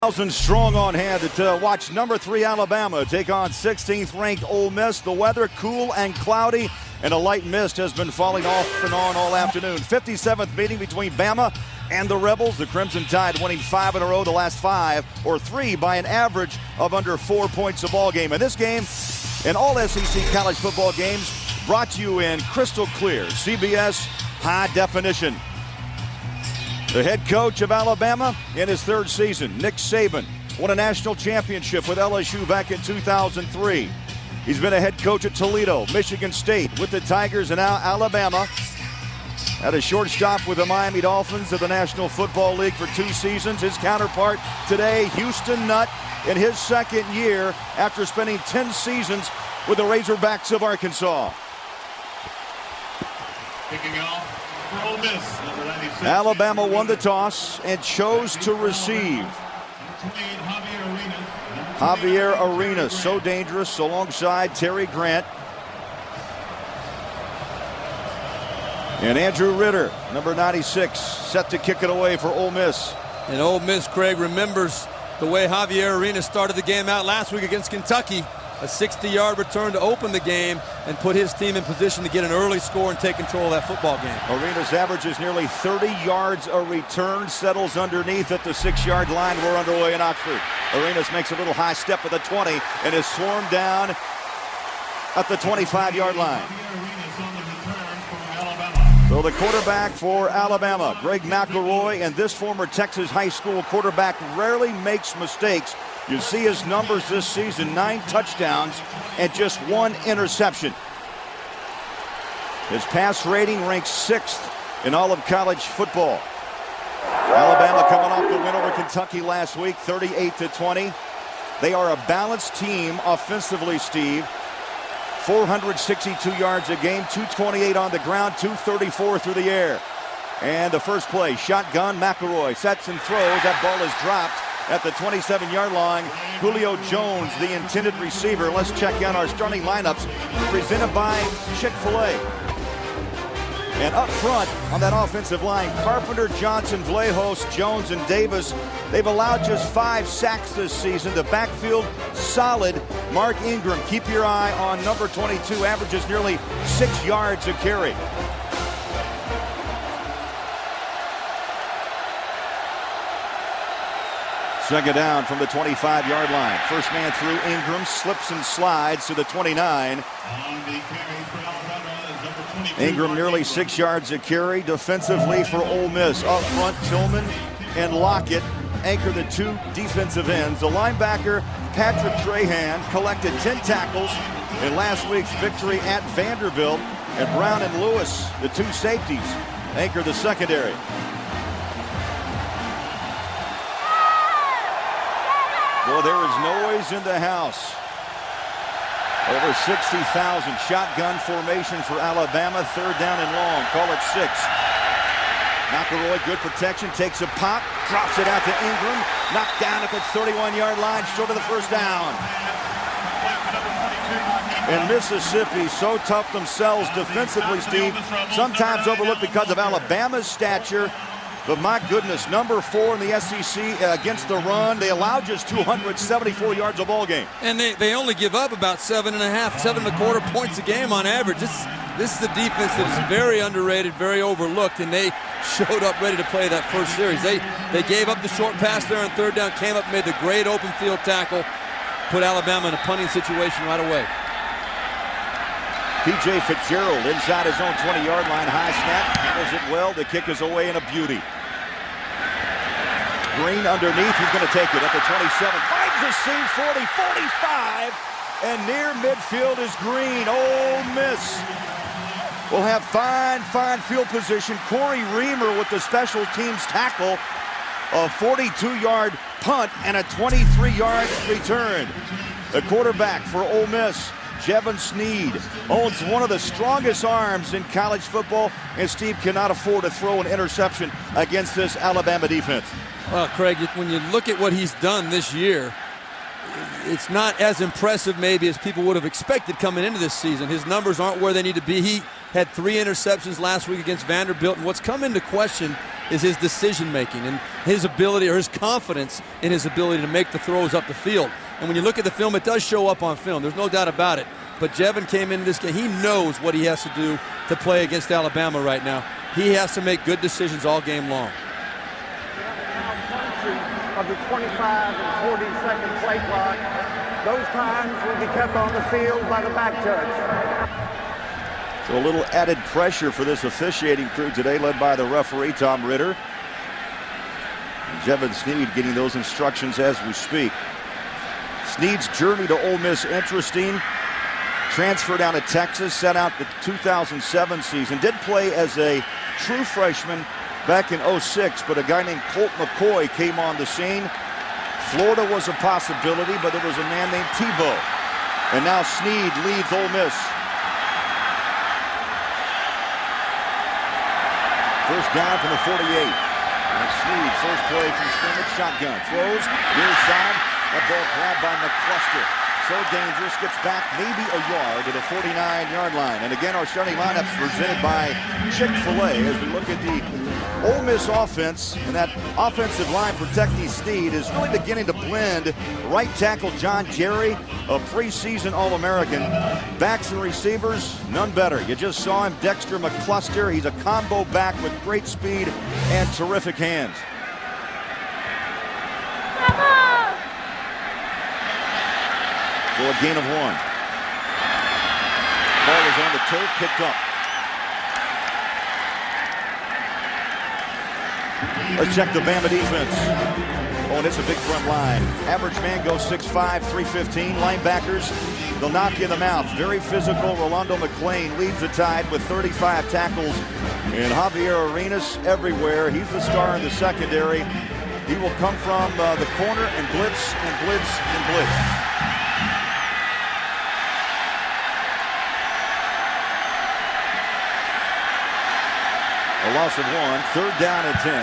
1,000 strong on hand to watch number 3 Alabama take on 16th ranked Ole Miss. The weather cool and cloudy, and a light mist has been falling off and on all afternoon. 57th meeting between Bama and the Rebels. The Crimson Tide winning 5 in a row the last 5, or 3 by an average of under 4 points a ball game. And this game and all SEC college football games brought to you in crystal clear CBS high definition. The head coach of Alabama in his 3rd season, Nick Saban, won a national championship with LSU back in 2003. He's been a head coach at Toledo, Michigan State, with the Tigers, and now Alabama. Had a short stop with the Miami Dolphins of the National Football League for 2 seasons. His counterpart today, Houston Nutt, in his 2nd year after spending 10 seasons with the Razorbacks of Arkansas. Kicking off for Ole Miss, number 96. Alabama won the toss and chose to receive. Javier Arenas, so dangerous, alongside Terry Grant. And Andrew Ritter, number 96, set to kick it away for Ole Miss. And Ole Miss, Craig, remembers the way Javier Arenas started the game out last week against Kentucky. A 60-yard return to open the game and put his team in position to get an early score and take control of that football game. Arenas averages nearly 30 yards a return, settles underneath at the 6-yard line. We're underway in Oxford. Arenas makes a little high step at the 20 and is swarmed down at the 25-yard line. So the quarterback for Alabama, Greg McElroy, and this former Texas high school quarterback rarely makes mistakes. You see his numbers this season, 9 touchdowns and just 1 interception. His pass rating ranks 6th in all of college football. Alabama coming off the win over Kentucky last week, 38-20. They are a balanced team offensively, Steve. 462 yards a game, 228 on the ground, 234 through the air. And the first play, shotgun, McElroy sets and throws. That ball is dropped at the 27-yard line. Julio Jones, the intended receiver. Let's check out our starting lineups presented by Chick-fil-A. And up front on that offensive line, Carpenter, Johnson, Vlahos, Jones, and Davis. They've allowed just 5 sacks this season. The backfield solid. Mark Ingram, keep your eye on number 22, averages nearly 6 yards a carry. Second down from the 25-yard line. First man through, Ingram slips and slides to the 29. Ingram nearly 6 yards a carry. Defensively for Ole Miss, up front Tillman and Lockett anchor the 2 defensive ends. The linebacker Patrick Trahan collected 10 tackles in last week's victory at Vanderbilt. And Brown and Lewis, the 2 safeties, anchor the secondary. Well, there is noise in the house. Over 60,000. Shotgun formation for Alabama. 3rd down and long. Call it 6. McElroy, good protection. Takes a pop. Drops it out to Ingram. Knocked down at the 31-yard line. Short of the first down. And Mississippi, so tough themselves defensively, Steve. Sometimes overlooked because of Alabama's stature. But my goodness, number 4 in the SEC against the run. They allow just 274 yards a ball game. And they only give up about 7.5, 7.25 points a game on average. This is a defense that is very underrated, very overlooked, and they showed up ready to play that first series. They gave up the short pass there on 3rd down, came up, made the great open field tackle, put Alabama in a punting situation right away. P.J. Fitzgerald inside his own 20-yard line. High snap, handles it well. The kick is away and a beauty. Green underneath, he's going to take it at the 27. Finds the seam, 40, 45, and near midfield is Green. Ole Miss will have fine field position. Corey Reamer with the special teams tackle. A 42-yard punt and a 23-yard return. The quarterback for Ole Miss, Jevon Sneed, owns one of the strongest arms in college football, and Steve cannot afford to throw an interception against this Alabama defense. Well, Craig, when you look at what he's done this year, it's not as impressive maybe as people would have expected coming into this season. His numbers aren't where they need to be. He had 3 interceptions last week against Vanderbilt, and what's come into question is his decision making and his ability, or his confidence in his ability to make the throws up the field. And when you look at the film, it does show up on film. There's no doubt about it. But Jevin came into this game. He knows what he has to do to play against Alabama right now. He has to make good decisions all game long. Of the 25 and 40-second play clock, those times will be kept on the field by the back judge. So a little added pressure for this officiating crew today, led by the referee, Tom Ritter. Jevin Snead getting those instructions as we speak. Snead's journey to Ole Miss, interesting. Transferred down to Texas, set out the 2007 season. Did play as a true freshman back in 06, but a guy named Colt McCoy came on the scene. Florida was a possibility, but there was a man named Tebow. And now Snead leads Ole Miss. First down from the 48. And Snead, first play from scrimmage, shotgun. Throws, near side. That ball grabbed by McCluster. So dangerous, gets back maybe a yard to the 49-yard line. And again, our starting lineup is presented by Chick-fil-A as we look at the Ole Miss offense. And that offensive line protecting Snead is really beginning to blend. Right tackle John Jerry, a preseason All-American. Backs and receivers, none better. You just saw him, Dexter McCluster. He's a combo back with great speed and terrific hands. For a gain of 1. Ball is on the turf, picked up. Let's check the Bama defense. Oh, and it's a big front line. Average man goes 6'5", 315. Linebackers, they'll knock you in the mouth. Very physical. Rolando McClain leads the Tide with 35 tackles. And Javier Arenas everywhere. He's the star in the secondary. He will come from the corner and blitz and blitz and blitz. A loss of 1, third down and 10.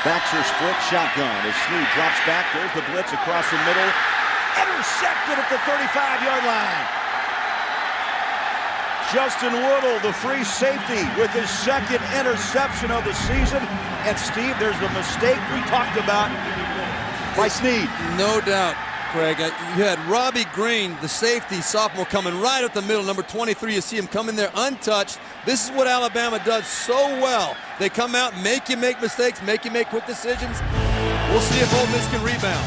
Backs are split, shotgun as Snead drops back. There's the blitz across the middle. Intercepted at the 35-yard line. Justin Woodle, the free safety, with his second interception of the season. And Steve, there's the mistake we talked about by Snead. No doubt, Craig. You had Robbie Green, the safety sophomore, coming right up the middle. Number 23, you see him come in there untouched. This is what Alabama does so well. They come out, make you make mistakes, make you make quick decisions. We'll see if Ole Miss can rebound.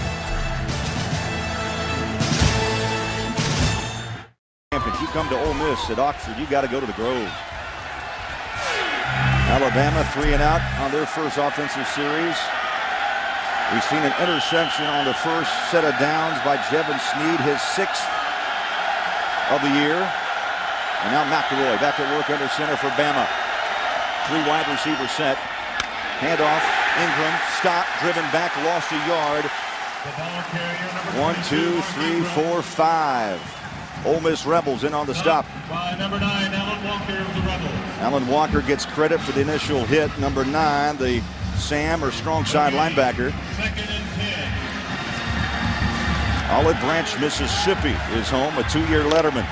If you come to Ole Miss at Oxford, you got to go to the Grove. Alabama 3 and out on their first offensive series. We've seen an interception on the first set of downs by Jevin Snead, his 6th of the year. And now McElroy back at work under center for Bama. 3 wide receiver set. Handoff, Ingram, stop, driven back, lost a yard. 1, 2, 3, 4, 5. Ole Miss Rebels in on the stop. By number 9, Alan Walker of the Rebels. Alan Walker gets credit for the initial hit. Number 9, the Sam or strong side linebacker. Second and 10. Olive Branch, Mississippi is home, a 2-year letterman.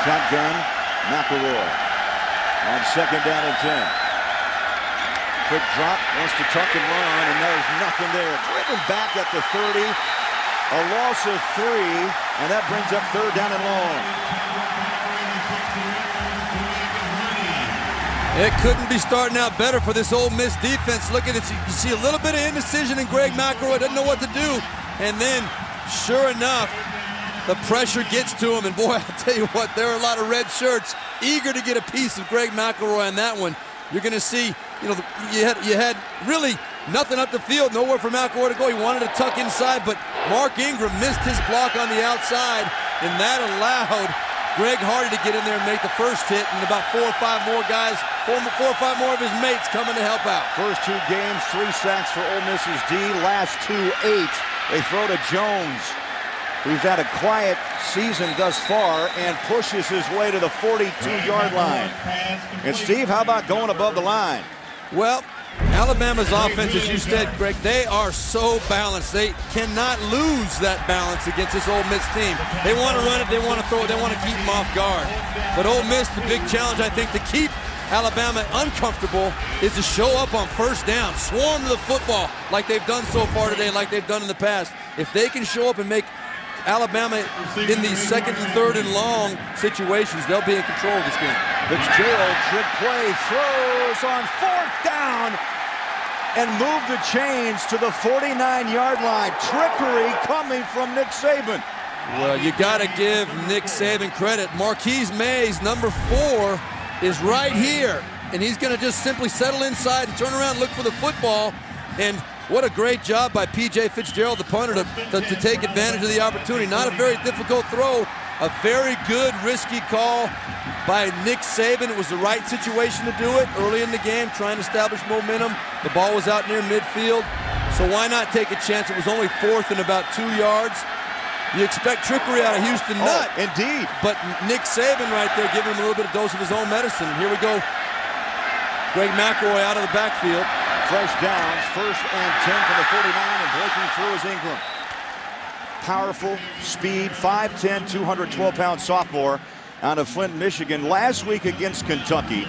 Shotgun, McElroy on second down and 10. Quick drop, wants to tuck and run, and there's nothing there. Driven back at the 30, a loss of 3, and that brings up third down and long. It couldn't be starting out better for this Ole Miss defense. Look at it, you see a little bit of indecision in Greg McElroy, doesn't know what to do, and then, sure enough, the pressure gets to him, and boy, I'll tell you what, there are a lot of red shirts eager to get a piece of Greg McElroy on that one. You're going to see, you know, you had really nothing up the field, nowhere for McElroy to go. He wanted to tuck inside, but Mark Ingram missed his block on the outside, and that allowed Greg Hardy to get in there and make the first hit, and about 4 or 5 more guys, 4 or 5 more of his mates coming to help out. First 2 games, 3 sacks for Ole Miss's D. Last 2, 8. They throw to Jones, who's had a quiet season thus far and pushes his way to the 42-yard line. And Steve, how about going above the line? Well, Alabama's offense, as you said, Greg, they are so balanced. They cannot lose that balance against this Ole Miss team. They want to run it, they want to throw it, they want to keep them off guard. But Ole Miss, the big challenge, I think, to keep Alabama uncomfortable is to show up on first down, swarm the football like they've done so far today, like they've done in the past. If they can show up and make Alabama in these second and third and long situations, they'll be in control of this game. Fitzgerald, trick play, throws on fourth down and move the chains to the 49-yard line. Trickery coming from Nick Saban. Well, you got to give Nick Saban credit. Marquise Mays, number 4, is right here, and he's going to just simply settle inside and turn around and look for the football. And what a great job by P.J. Fitzgerald, the punter, to take advantage of the opportunity. Not a very difficult throw, a very good, risky call by Nick Saban. It was the right situation to do it early in the game, trying to establish momentum. The ball was out near midfield, so why not take a chance? It was only 4th and about 2 yards. You expect trickery out of Houston Nutt. Indeed. But Nick Saban right there giving him a little bit of dose of his own medicine. And here we go. Greg McElroy out of the backfield. Fresh downs, 1st and 10 for the 49, and breaking through is Ingram. Powerful, speed, 5'10", 212-pound sophomore out of Flint, Michigan. Last week against Kentucky,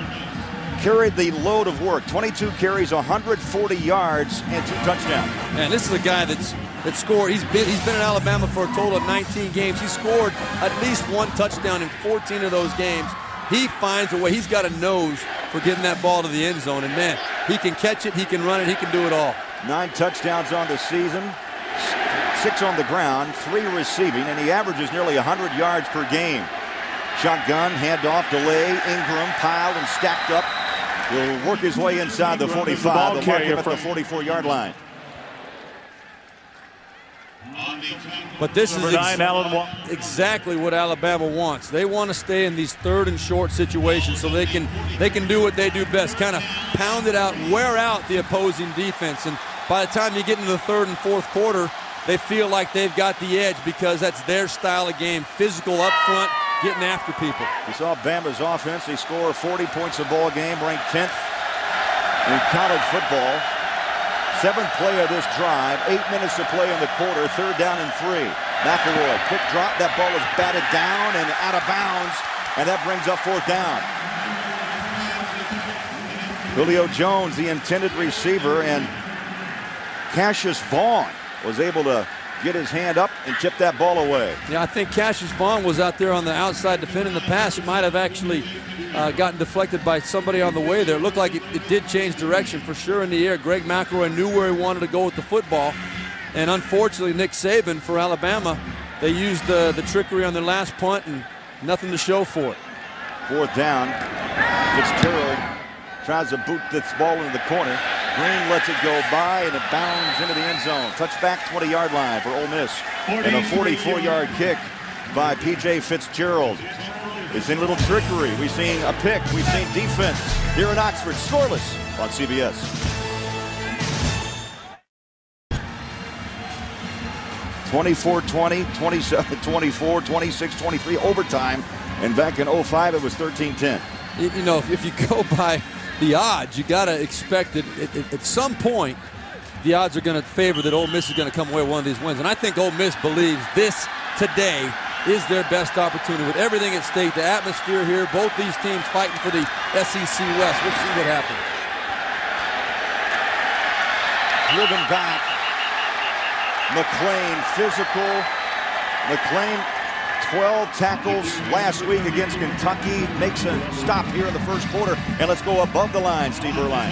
carried the load of work. 22 carries, 140 yards, and 2 touchdowns. Man, this is a guy that scored. He's been in Alabama for a total of 19 games. He scored at least 1 touchdown in 14 of those games. He finds a way. He's got a nose for getting that ball to the end zone. And, man, he can catch it, he can run it, he can do it all. 9 touchdowns on the season, 6 on the ground, 3 receiving, and he averages nearly 100 yards per game. Shotgun, handoff, delay, Ingram piled and stacked up. He'll work his way inside the 45. They'll mark him at the 44-yard line. But this is exactly what Alabama wants. They want to stay in these 3rd and short situations so they can do what they do best, kind of pound it out, wear out the opposing defense. And by the time you get into the 3rd and 4th quarter, they feel like they've got the edge because that's their style of game, physical up front, getting after people. You saw Bama's offense. They score 40 points a ball game, ranked 10th in college football. 7th play of this drive, 8 minutes to play in the quarter, 3rd down and 3. McElroy, quick drop, that ball is batted down and out of bounds, and that brings up 4th down. Julio Jones, the intended receiver, and Cassius Vaughn was able to get his hand up and tip that ball away. Yeah, I think Cassius Vaughn was out there on the outside defending the pass. It might have actually gotten deflected by somebody on the way there. It looked like it did change direction for sure in the air. Greg McElroy knew where he wanted to go with the football. And unfortunately, Nick Saban for Alabama, they used the trickery on their last punt and nothing to show for it. 4th down. Fitzgerald tries to boot this ball into the corner. Green lets it go by, and it bounds into the end zone. Touchback, 20-yard line for Ole Miss. And a 44-yard kick by P.J. Fitzgerald. We've seen a little trickery. We've seen a pick. We've seen defense here in Oxford. Scoreless on CBS. (24-20), 27-24, 26-23 overtime, and back in 05 it was 13-10. You know, if you go by the odds, you got to expect it at some point. The odds are going to favor that Ole Miss is going to come away with one of these wins, and I think Ole Miss believes this today is their best opportunity with everything at stake. The atmosphere here, both these teams fighting for the SEC West. We'll see what happens. Driven back. McClain physical. McClain 12 tackles last week against Kentucky. Makes a stop here in the 1st quarter. And let's go above the line, Steve Erline.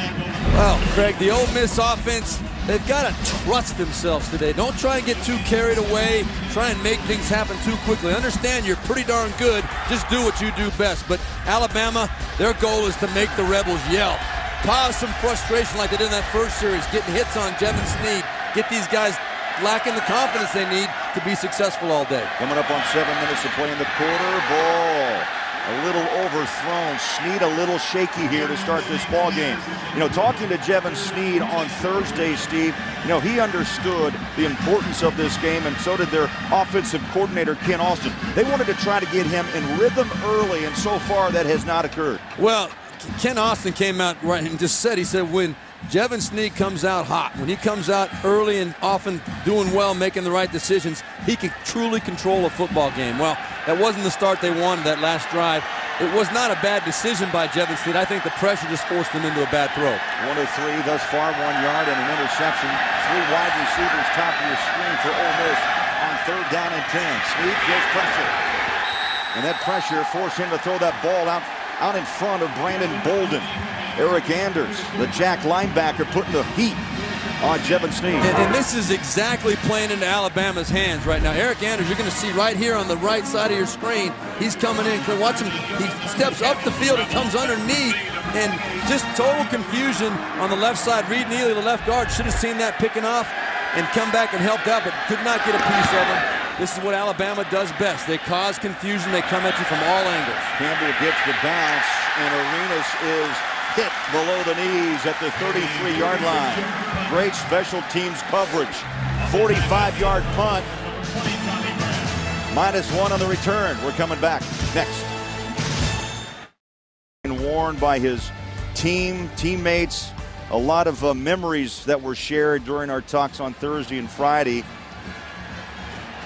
Well, Craig, the Ole Miss offense, they've got to trust themselves today. Don't try and get too carried away. Try and make things happen too quickly. Understand you're pretty darn good. Just do what you do best. But Alabama, their goal is to make the Rebels yell. Cause some frustration like they did in that 1st series, getting hits on Jevin Sneed. Get these guys lacking the confidence they need to be successful all day. Coming up on 7 minutes to play in the quarter. Ball a little overthrown. Sneed a little shaky here to start this ball game. You know, talking to Jevin Sneed on Thursday, Steve, you know, he understood the importance of this game, and so did their offensive coordinator, Ken Austin. They wanted to try to get him in rhythm early, and so far that has not occurred. Well, Ken Austin came out right and just said, he said, when Jevan Snead comes out hot. When he comes out early and often doing well, making the right decisions, he can truly control a football game. Well, that wasn't the start they wanted that last drive. It was not a bad decision by Jevan Snead. I think the pressure just forced him into a bad throw. 1 of 3 thus far, 1 yard and an interception. 3 wide receivers top of your screen for Ole Miss on 3rd down and 10. Snead feels pressure. And that pressure forced him to throw that ball out in front of Brandon Bolden. Eric Anders, the Jack linebacker, putting the heat on Jevan Snead. And this is exactly playing into Alabama's hands right now. Eric Anders, you're going to see right here on the right side of your screen. He's coming in. Watch him. He steps up the field and comes underneath. And just total confusion on the left side. Reed Neely, the left guard, should have seen that picking off and come back and helped out, but could not get a piece of him. This is what Alabama does best. They cause confusion. They come at you from all angles. Campbell gets the bounce, and Arenas is hit below the knees at the 33-yard line. Great special teams coverage. 45-yard punt. -1 on the return. We're coming back next. And warned by his teammates. A lot of memories that were shared during our talks on Thursday and Friday.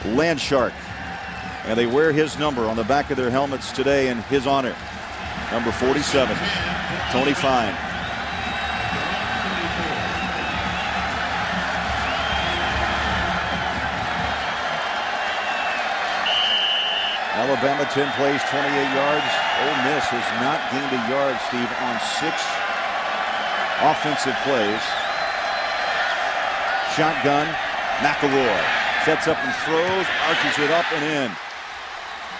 Landshark. And they wear his number on the back of their helmets today in his honor. Number 47, Tony Fine. Alabama 10 plays, 28 yards. Ole Miss has not gained a yard, Steve, on 6 offensive plays. Shotgun, McElroy sets up and throws, arches it up and in.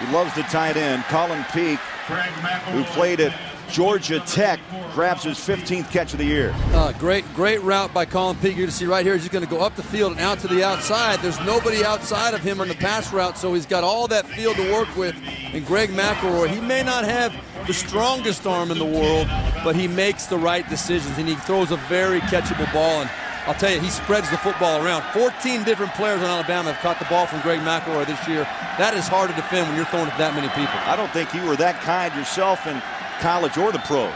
He loves the tight end. Colin Peak, who played at Georgia Tech, grabs his 15th catch of the year. Great route by Colin Peak. You're to see right here, he's going to go up the field and out to the outside. There's nobody outside of him on the pass route, so he's got all that field to work with. And Greg McElroy, he may not have the strongest arm in the world, but he makes the right decisions, and he throws a very catchable ball. And I'll tell you, he spreads the football around. 14 different players on Alabama have caught the ball from Greg McElroy this year. That is hard to defend when you're throwing it to that many people. I don't think you were that kind yourself in college or the pros.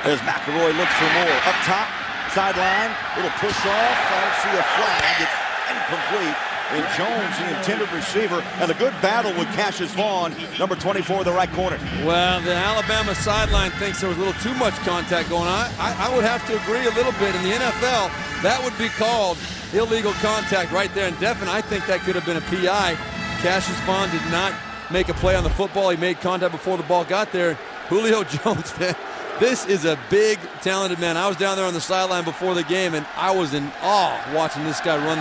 As McElroy looks for more. Up top, sideline, little push off. I don't see a flag. It's incomplete. And Jones, the intended receiver, and a good battle with Cassius Vaughn, number 24 in the right corner. Well, the Alabama sideline thinks there was a little too much contact going on. I would have to agree a little bit. In the NFL, that would be called illegal contact right there. And definitely, I think that could have been a PI. Cassius Vaughn did not make a play on the football. He made contact before the ball got there. Julio Jones, man, this is a big, talented man. I was down there on the sideline before the game, and I was in awe watching this guy run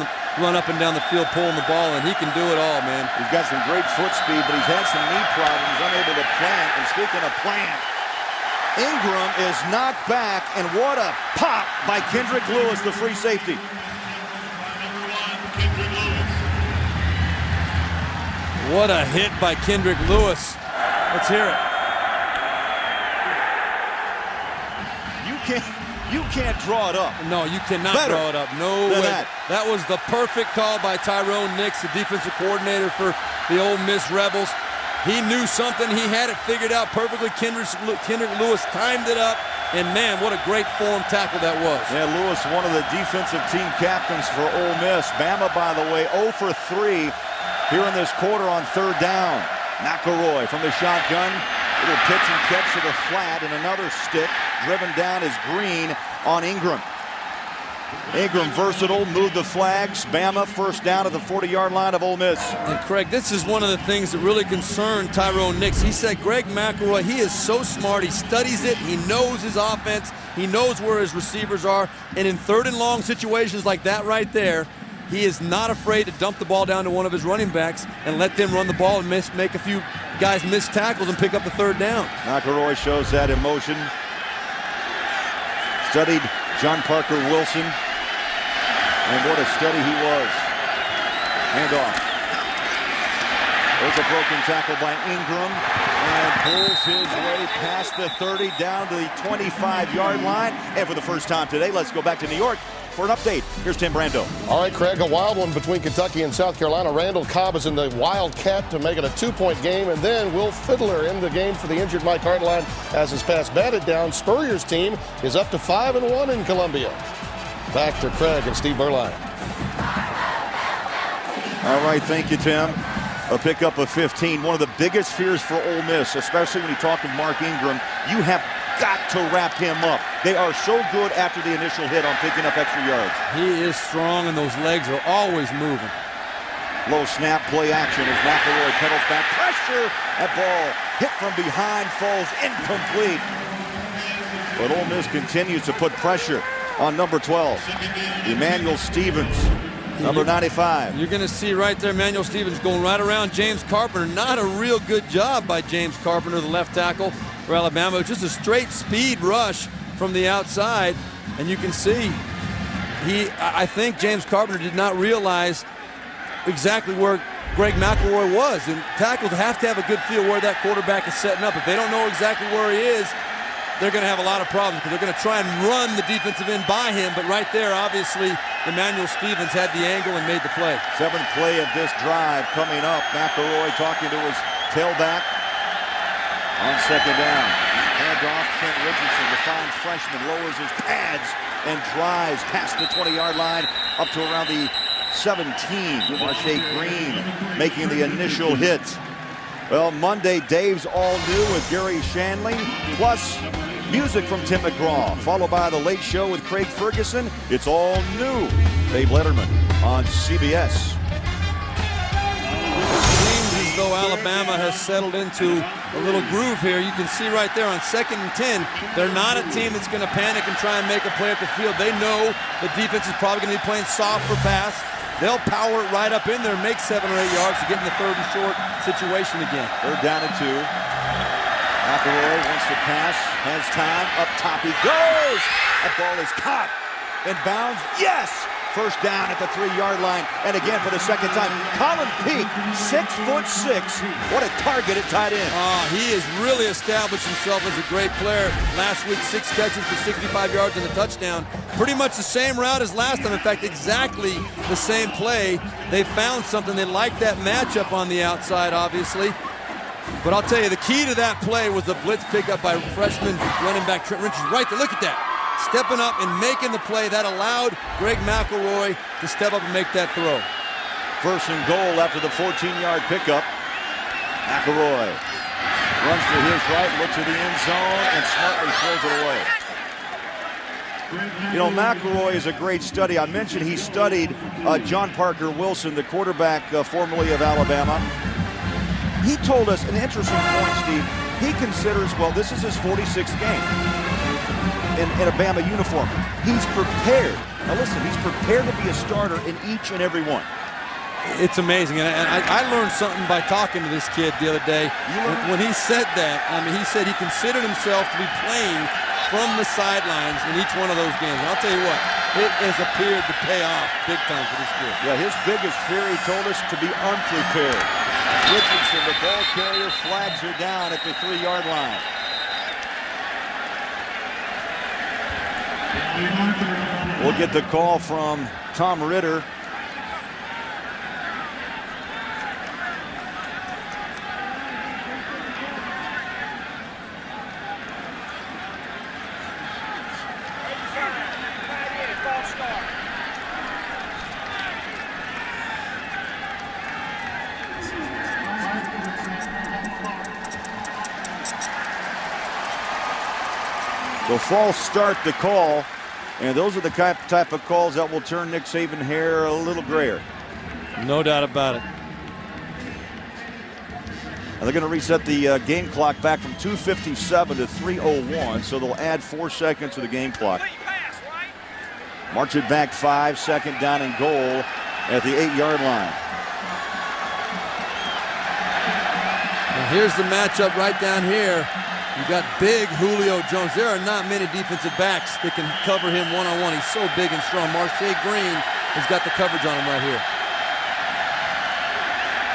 up and down the field pulling the ball, and he can do it all, man. He's got some great foot speed, but he's had some knee problems, unable to plant. And speaking of plant, Ingram is knocked back, and what a pop by Kendrick Lewis, the free safety. What a hit by Kendrick Lewis. Let's hear it. You can't draw it up. No, you cannot draw it up. No way. That was the perfect call by Tyrone Nix, the defensive coordinator for the Ole Miss Rebels. He knew something. He had it figured out perfectly. Kendrick Lewis timed it up. And, man, what a great form tackle that was. Yeah, Lewis, one of the defensive team captains for Ole Miss. Bama, by the way, 0 for 3 here in this quarter on 3rd down. McElroy from the shotgun. Little pitch and catch to the flat, and another stick driven down is Green on Ingram. Ingram versatile, moved the flags. Bama first down at the 40-yard line of Ole Miss. And Craig, this is one of the things that really concerned Tyrone Nix. He said Greg McElroy, he is so smart. He studies it. He knows his offense. He knows where his receivers are. And in 3rd and long situations like that right there, he is not afraid to dump the ball down to one of his running backs and let them run the ball and make a few guys miss tackles and pick up the 3rd down. McElroy shows that in motion. Studied John Parker Wilson. And what a study he was. Handoff. There's a broken tackle by Ingram. And pulls his way past the 30 down to the 25-yard line. And for the first time today, let's go back to New York For an update, here's Tim Brando. All right, Craig, a wild one between Kentucky and South Carolina. Randall Cobb is in the Wildcat to make it a 2-point game, and then Will Fiddler in the game for the injured Mike Hartline as his pass batted down. Spurrier's team is up to 5-1 in Columbia. Back to Craig and Steve Berline. All right, thank you, Tim. A pickup of 15. One of the biggest fears for Ole Miss, especially when you talk to Mark Ingram, you have got to wrap him up. They are so good after the initial hit on picking up extra yards. He is strong, and those legs are always moving. Low snap, play action as McElroy pedals back. Pressure. That ball hit from behind, falls incomplete. But Ole Miss continues to put pressure on number 12, Emmanuel Stevens, number 95. You're going to see right there Emmanuel Stevens going right around James Carpenter. Not a real good job by James Carpenter, the left tackle for Alabama. Just a straight speed rush from the outside. And you can see, I think James Carpenter did not realize exactly where Greg McElroy was. And tackles have to have a good feel where that quarterback is setting up. If they don't know exactly where he is, they're going to have a lot of problems because they're going to try and run the defensive end by him. But right there, obviously, Emmanuel Stevens had the angle and made the play. 7th play of this drive coming up. McElroy talking to his tailback on 2nd down. Hand off Trent Richardson, the fine freshman, lowers his pads and drives past the 20-yard line up to around the 17. Marshae Green making the initial hit. Well, Monday, Dave's all new with Gary Shanley, plus music from Tim McGraw, followed by The Late Show with Craig Ferguson. It's all new. Dave Letterman on CBS. Seems as though Alabama has settled into a little groove here. You can see right there on 2nd and 10, they're not a team that's going to panic and try and make a play at the field. They know the defense is probably going to be playing soft for pass. They'll power it right up in there and make 7 or 8 yards to get in the 3rd and short situation again. 3rd down and 2. McElroy wants to pass, has time, up top he goes. That ball is caught in bounds. Yes! 1st down at the 3-yard line. And again for the 2nd time. Colin Peak, 6'6". What a target at tight end. He has really established himself as a great player. Last week, 6 catches for 65 yards and a touchdown. Pretty much the same route as last time. In fact, exactly the same play. They found something. They liked that matchup on the outside, obviously. But I'll tell you, the key to that play was the blitz pickup by freshman running back Trent Richardson. Right there, look at that. Stepping up and making the play. That allowed Greg McElroy to step up and make that throw. 1st and goal after the 14-yard pickup. McElroy runs to his right, looks at the end zone, and smartly throws it away. You know, McElroy is a great study. I mentioned he studied John Parker Wilson, the quarterback formerly of Alabama. He told us an interesting point, Steve. He considers, well, this is his 46th game in a Bama uniform. He's prepared. Now listen, he's prepared to be a starter in each and every one. It's amazing, and I learned something by talking to this kid the other day. When he said that, I mean, he said he considered himself to be playing from the sidelines in each one of those games. And I'll tell you what, it has appeared to pay off big time for this kid. Yeah, his biggest fear, he told us, to be unprepared. Richardson, the ball carrier, flags her down at the 3-yard line. We'll get the call from Tom Ritter. The false start the call, and those are the type of calls that will turn Nick Saban's hair a little grayer. No doubt about it. And they're going to reset the game clock back from 2:57 to 3:01, so they'll add 4 seconds to the game clock. March it back 5, 2nd down and goal at the 8-yard line. Now here's the matchup right down here. You got big Julio Jones. There are not many defensive backs that can cover him one-on-one. He's so big and strong. Marshae Green has got the coverage on him right here.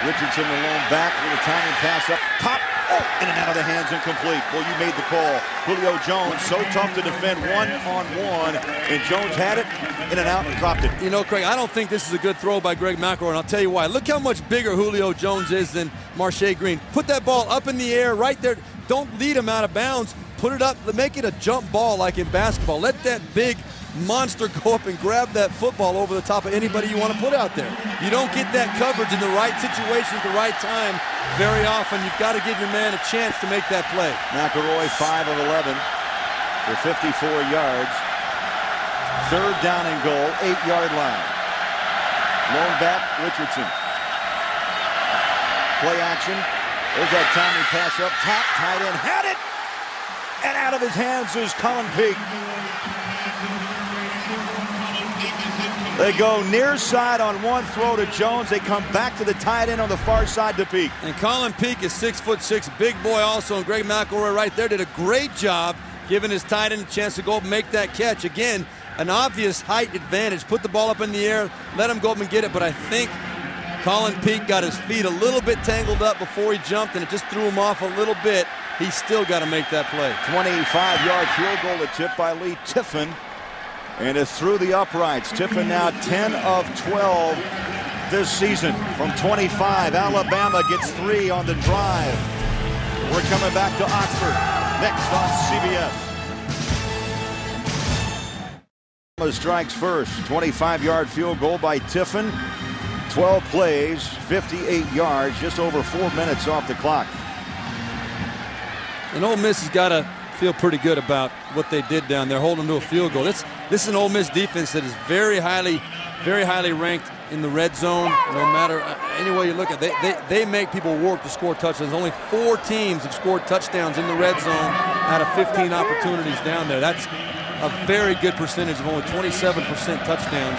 Richardson alone back with a timing pass up top. Oh, in and out of the hands, incomplete. Well, you made the call. Julio Jones, so tough to defend one-on-one, and Jones had it, in and out, and dropped it. You know, Craig, I don't think this is a good throw by Greg McElroy, and I'll tell you why. Look how much bigger Julio Jones is than Marshae Green. Put that ball up in the air right there. Don't lead him out of bounds. Put it up, make it a jump ball like in basketball. Let that big monster go up and grab that football over the top of anybody you want to put out there. You don't get that coverage in the right situation at the right time very often. You've got to give your man a chance to make that play. McElroy 5 of 11 for 54 yards. Third down and goal, 8-yard line. Lone back, Richardson. Play action. There's that timely pass up top. Tight end had it. And out of his hands is Colin Peak. They go near side on one throw to Jones. They come back to the tight end on the far side to Peak. And Colin Peak is 6'6", big boy also. And Greg McElroy right there did a great job giving his tight end a chance to go up and make that catch. Again, an obvious height advantage. Put the ball up in the air, let him go up and get it. But I think Colin Peak got his feet a little bit tangled up before he jumped, and it just threw him off a little bit. He's still got to make that play. 25-yard field goal to tip by Lee Tiffin. And it's through the uprights. Tiffin now 10 of 12 this season from 25. Alabama gets 3 on the drive. We're coming back to Oxford next on CBS. Strikes first. 25-yard field goal by Tiffin. 12 plays, 58 yards, just over 4 minutes off the clock. And Ole Miss has got to feel pretty good about what they did down there, holding to a field goal. This is an Ole Miss defense that is very highly ranked in the red zone. No matter any way you look at it, they make people work to score touchdowns. Only 4 teams have scored touchdowns in the red zone out of 15 opportunities down there. That's a very good percentage of only 27% touchdowns.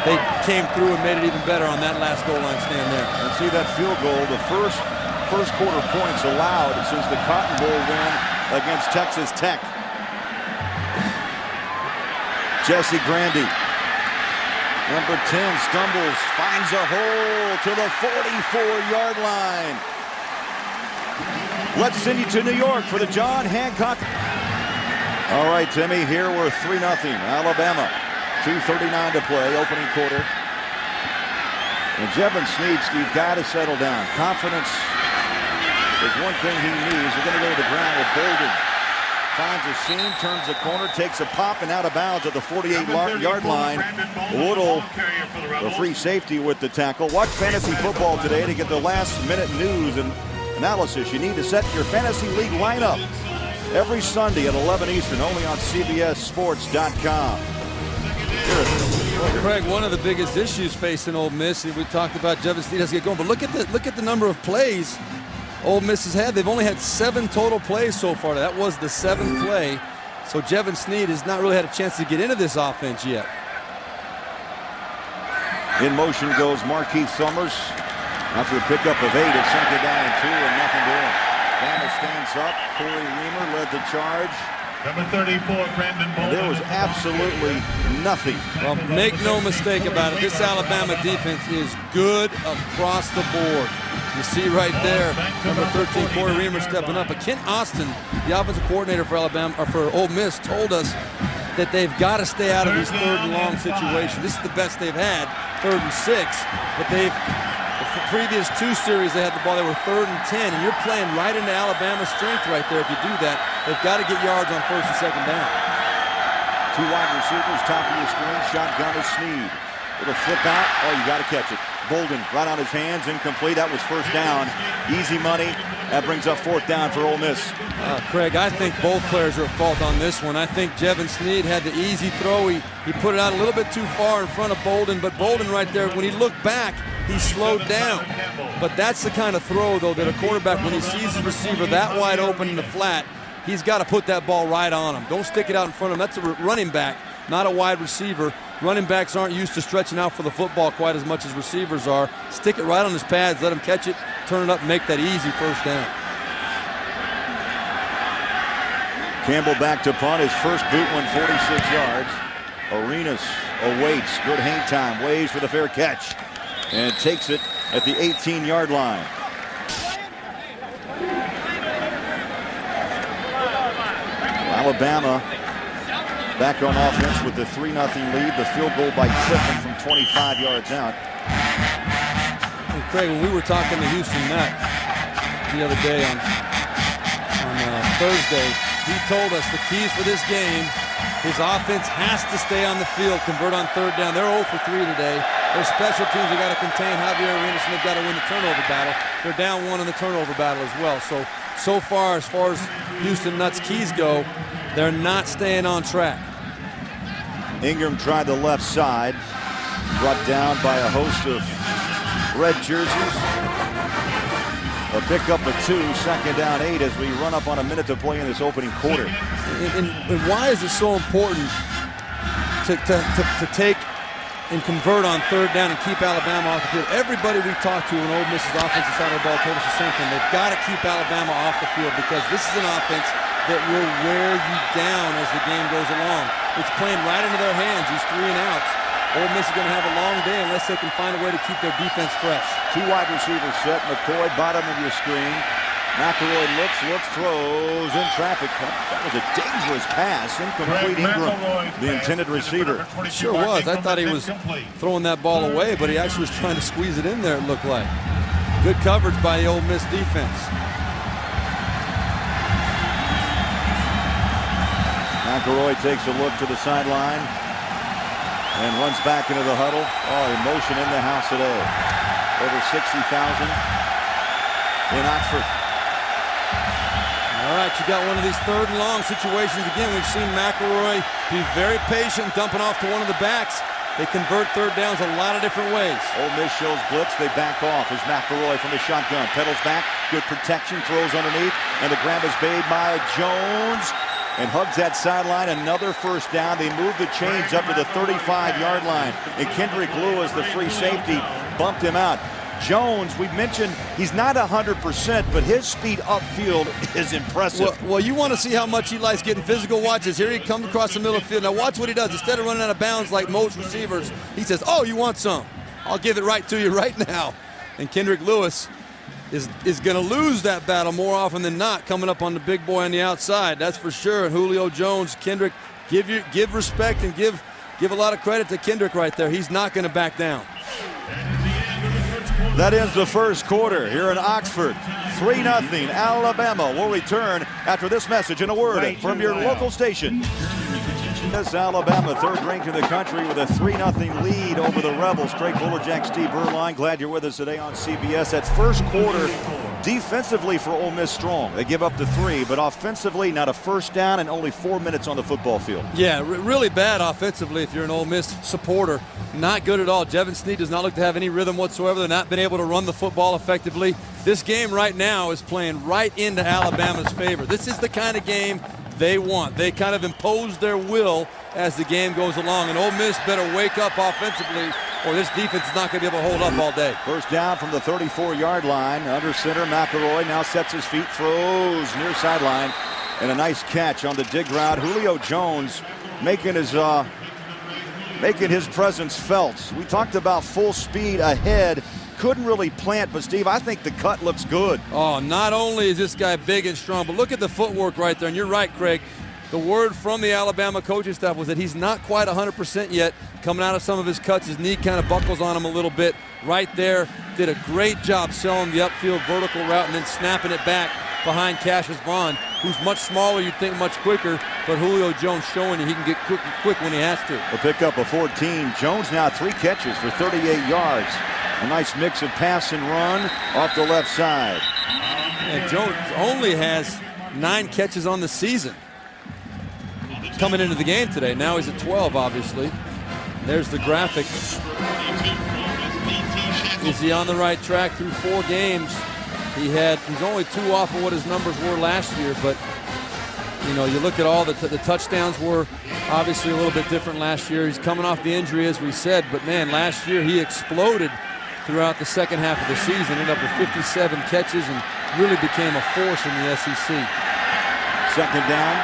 They came through and made it even better on that last goal line stand there. And see that field goal, the first quarter points allowed since the Cotton Bowl win against Texas Tech. Jesse Grandy, number 10, stumbles, finds a hole to the 44-yard line. Let's send you to New York for the John Hancock. All right, Timmy, here we're 3-0, Alabama. 2:39 to play, opening quarter. And Jevin Snead, Steve, got to settle down. Confidence is one thing he needs. They're going to go to the ground with Bolden. Finds a seam, turns the corner, takes a pop, and out of bounds at the 48-yard line. Woodle, the free safety with the tackle. Watch fantasy football today to get the last-minute news and analysis. You need to set your fantasy league lineup every Sunday at 11 Eastern, only on CBSSports.com. Well, Craig, one of the biggest issues facing Ole Miss, we talked about Jevin Snead has to get going, but look at the number of plays Ole Miss has had. They've only had 7 total plays so far. That was the 7th play. So Jevin Snead has not really had a chance to get into this offense yet. In motion goes Markeith Summers. After a pickup of 8, it's second down and 2 and nothing doing. Bama stands up. Corey Reamer led the charge. Number 34, Brandon Bolden. There was absolutely nothing. Well, make no mistake about it. This Alabama defense is good across the board. You see right there, number 13, Corey Reamer stepping up. But Kent Austin, the offensive coordinator for Alabama, or for Ole Miss, told us that they've got to stay out of these 3rd and long situations. This is the best they've had, 3rd and 6. But the previous 2 series they had the ball, they were 3rd and 10, and you're playing right into Alabama's strength right there if you do that. They've got to get yards on 1st and 2nd down. 2 wide receivers, top of your screen, shotgun is Snead. Little flip out, oh, you got to catch it. Bolden right on his hands, incomplete. That was 1st down. Easy money. That brings up 4th down for Ole Miss. Craig, I think both players are at fault on this one. I think Jevin Snead had the easy throw. He put it out a little bit too far in front of Bolden, but Bolden right there, when he looked back, he slowed down. But that's the kind of throw, though, that a quarterback, when he sees his receiver that wide open in the flat, he's got to put that ball right on him. Don't stick it out in front of him. That's a running back, not a wide receiver. Running backs aren't used to stretching out for the football quite as much as receivers are. Stick it right on his pads, let him catch it, turn it up, and make that easy 1st down. Campbell back to punt. His first boot went 46 yards. Arenas awaits. Good hang time. Waves for the fair catch. And takes it at the 18-yard line. Alabama back on offense with the 3-0 lead. The field goal by Kiffin from 25 yards out. And Craig, when we were talking to Houston Nutt the other day on Thursday, he told us the keys for this game, his offense has to stay on the field, convert on third down. They're 0 for 3 today. Their special teams have got to contain Javier Arenas, and they've got to win the turnover battle. They're down 1 in the turnover battle as well. So far as Houston Nutt's keys go, they're not staying on track. Ingram tried the left side, brought down by a host of red jerseys. A pickup of 2, second down 8 as we run up on a minute to play in this opening quarter. And why is it so important to take and convert on third down and keep Alabama off the field? Everybody we talked to in Ole Miss's offensive side of the ball told us the same thing. They've got to keep Alabama off the field because this is an offense that will wear you down as the game goes along. It's playing right into their hands, these 3 and outs. Ole Miss is going to have a long day unless they can find a way to keep their defense fresh. 2 wide receivers set. McCoy, bottom of your screen. McElroy looks, throws in traffic. That was a dangerous pass. Incomplete. Ingram, the intended receiver. It sure was. I thought he was throwing that ball away, but he actually was trying to squeeze it in there, it looked like. Good coverage by the Ole Miss defense. McElroy takes a look to the sideline and runs back into the huddle. Oh, emotion in the house today. Over 60,000 in Oxford. All right, you got one of these 3rd and long situations again. We've seen McElroy be very patient, dumping off to one of the backs. They convert third downs a lot of different ways. Ole Miss shows blitz. They back off as McElroy from the shotgun. Pedals back. Good protection. Throws underneath. And the grab is made by Jones. And hugs that sideline. Another first down. They move the chains up to the 35-yard line. And Kendrick Lewis, the free safety, bumped him out. Jones, we mentioned he's not 100%, but his speed upfield is impressive. Well, you want to see how much he likes getting physical. Watch this. Here he comes across the middle of the field. Now watch what he does. Instead of running out of bounds like most receivers, he says, oh, you want some? I'll give it right to you right now. And Kendrick Lewis is going to lose that battle more often than not coming up on the big boy on the outside. That's for sure. And Julio Jones, Kendrick, give respect and give a lot of credit to Kendrick right there. He's not going to back down. That ends the first quarter here in Oxford. 3-0. Alabama will return after this message and a word from your local station. This Alabama, 3rd ranked in the country with a 3-0 lead over the Rebels. Craig Bullerjack, Steve Berline, glad you're with us today on CBS. That first quarter, defensively for Ole Miss strong. They give up the 3, but offensively, not a first down and only 4 minutes on the football field. Yeah, really bad offensively if you're an Ole Miss supporter. Not good at all. Jevin Snead does not look to have any rhythm whatsoever. They're not been able to run the football effectively. This game right now is playing right into Alabama's favor. This is the kind of game they want. They kind of impose their will as the game goes along. And Ole Miss better wake up offensively or this defense is not going to be able to hold up all day. First down from the 34-yard line. Under center, McElroy now sets his feet, throws near sideline. And a nice catch on the dig route. Julio Jones making his presence felt. We talked about full speed ahead. Couldn't really plant, but Steve, I think the cut looks good. Oh, not only is this guy big and strong, but look at the footwork right there. And you're right, Craig. The word from the Alabama coaching staff was that he's not quite 100% yet. Coming out of some of his cuts, his knee kind of buckles on him a little bit. Right there, did a great job selling the upfield vertical route and then snapping it back behind Cassius Vaughn, who's much smaller, you'd think much quicker, but Julio Jones showing you he can get quick when he has to. A pickup of 14. Jones now 3 catches for 38 yards. A nice mix of pass and run off the left side. And Jones only has 9 catches on the season coming into the game today. Now he's at 12, obviously. There's the graphic. Is he on the right track through 4 games? He's only 2 off of what his numbers were last year, but you know, you look at all the touchdowns were obviously a little bit different last year. He's coming off the injury, as we said, but man, last year he exploded throughout the second half of the season, ended up with 57 catches and really became a force in the SEC. Second down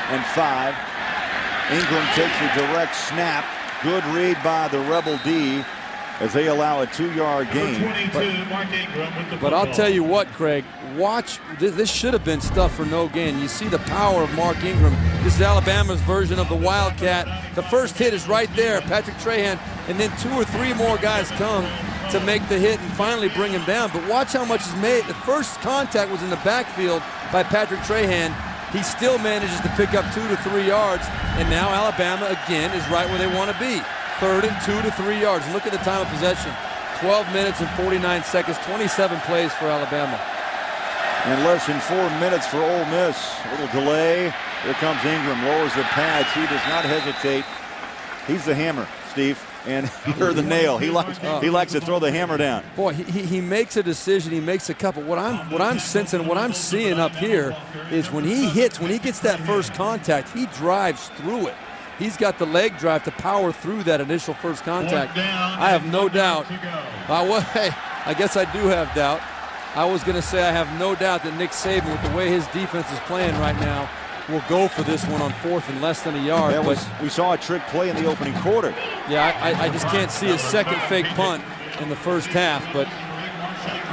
and 5. Ingram takes a direct snap. Good read by the Rebel D. as they allow a 2-yard gain. But I'll tell you what, Craig, watch, this should have been stuff for no gain. You see the power of Mark Ingram. This is Alabama's version of the Wildcat. The first hit is right there, Patrick Trahan, and then 2 or 3 more guys come to make the hit and finally bring him down. But watch how much is made. The first contact was in the backfield by Patrick Trahan. He still manages to pick up 2 to 3 yards, and now Alabama again is right where they want to be. 3rd and 2 to 3 yards. Look at the time of possession. 12 minutes and 49 seconds, 27 plays for Alabama. And less than 4 minutes for Ole Miss. A little delay. Here comes Ingram, lowers the pads. He does not hesitate. He's the hammer, Steve. And you're the nail. He likes to throw the hammer down. Boy, he makes a decision. He makes a couple. What I'm sensing, what I'm seeing up here is when he hits, when he gets that first contact, he drives through it. He's got the leg drive to power through that initial first contact. I have no doubt. I guess I do have doubt. I was going to say I have no doubt that Nick Saban, with the way his defense is playing right now, will go for this one on 4th and less than a yard. We saw a trick play in the opening quarter. Yeah, I just can't see a second fake punt in the first half, but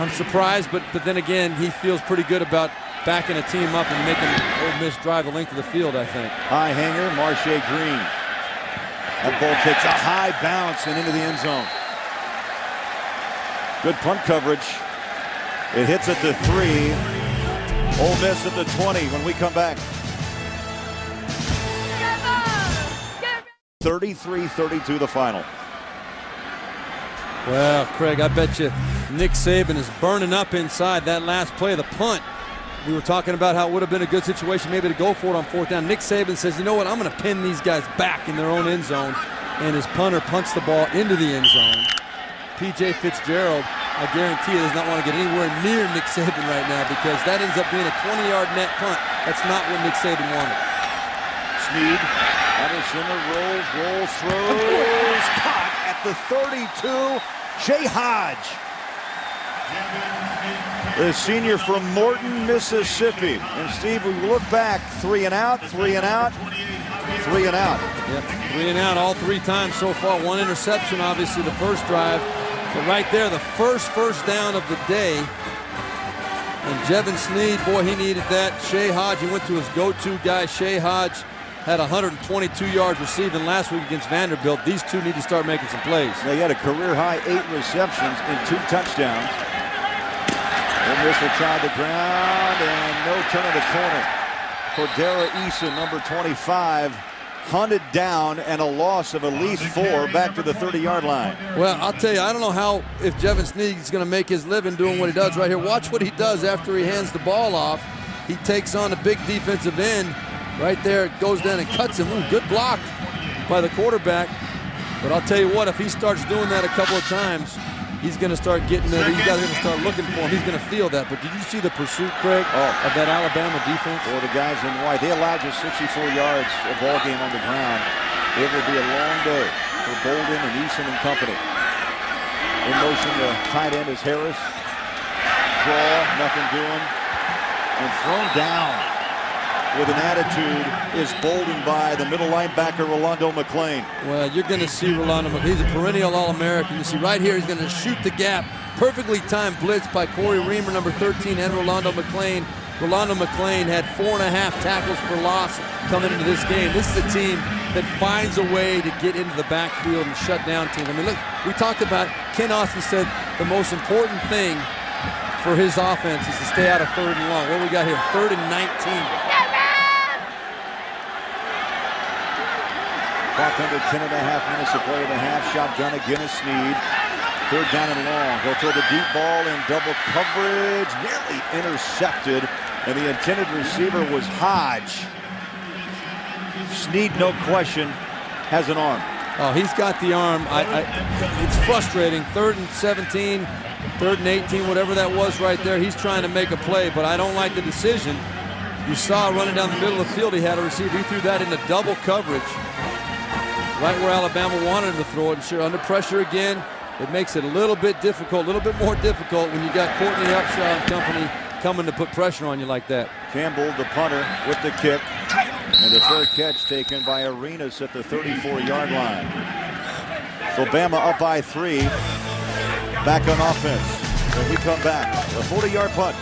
I'm surprised. But then again, he feels pretty good about backing a team up and making Ole Miss drive the length of the field, I think. High hanger, Marshae Green. That ball takes a high bounce and into the end zone. Good punt coverage. It hits at the 3. Ole Miss at the 20 when we come back. 33-32 the final. Well, Craig, I bet you Nick Saban is burning up inside that last play of the punt. We were talking about how it would have been a good situation maybe to go for it on 4th down. Nick Saban says, you know what, I'm going to pin these guys back in their own end zone. And his punter punts the ball into the end zone. P.J. Fitzgerald, I guarantee you, does not want to get anywhere near Nick Saban right now because that ends up being a 20-yard net punt. That's not what Nick Saban wanted. Snead, Anderson rolls, throws, caught at the 32. Jay Hodge, the senior from Morton, Mississippi. And Steve, we look back, 3 and out, 3 and out, 3 and out. Yep, 3 and out all 3 times so far. 1 interception, obviously, the first drive. But right there, the first down of the day. And Jevin Snead, boy, he needed that. Shea Hodge, he went to his go-to guy. Shea Hodge had 122 yards receiving last week against Vanderbilt. These two need to start making some plays. They had a career-high 8 receptions and 2 touchdowns. And this will try the ground, and no turn of the corner. Cordero Eason, number 25, hunted down, and a loss of at least 4 back to the 30-yard line. Well, I'll tell you, I don't know how, if Jevin Snead is going to make his living doing what he does right here. Watch what he does after he hands the ball off. He takes on a big defensive end. Right there, it goes down and cuts him. Ooh, good block by the quarterback. But I'll tell you what, if he starts doing that a couple of times, he's going to start getting it. These guys are going to start looking for him. He's going to feel that. But did you see the pursuit, Craig, of that Alabama defense? Well, the guys in white, they allowed just 64 yards a ball game on the ground. It will be a long day for Bolden and Eason and company. In motion, the tight end is Harris. Draw, nothing doing. And thrown down with an attitude is Bolden by the middle linebacker, Rolando McClain. Well, you're going to see Rolando McClain. He's a perennial All-American. You see right here, he's going to shoot the gap. Perfectly timed blitz by Corey Reamer, number 13, and Rolando McClain. Rolando McClain had 4.5 tackles per loss coming into this game. This is a team that finds a way to get into the backfield and shut down teams. I mean, look, we talked about, Ken Austin said the most important thing for his offense is to stay out of 3rd and long. What do we got here? 3rd and 19. Clock under 10.5 minutes to play in the half. Shotgun again is Snead. 3rd down and long. He'll throw the deep ball in double coverage. Nearly intercepted. And the intended receiver was Hodge. Snead, no question, has an arm. Oh, he's got the arm. It's frustrating. 3rd and 17, 3rd and 18, whatever that was right there. He's trying to make a play, but I don't like the decision. You saw running down the middle of the field, he had a receiver. He threw that into double coverage. Right where Alabama wanted him to throw it. And sure, under pressure again, it makes it a little bit difficult, a little bit more difficult when you got Courtney Upshaw and company coming to put pressure on you like that. Campbell, the punter, with the kick. And the fair catch taken by Arenas at the 34-yard line. So Bama up by 3. back on offense. When we come back, a 40-yard punt.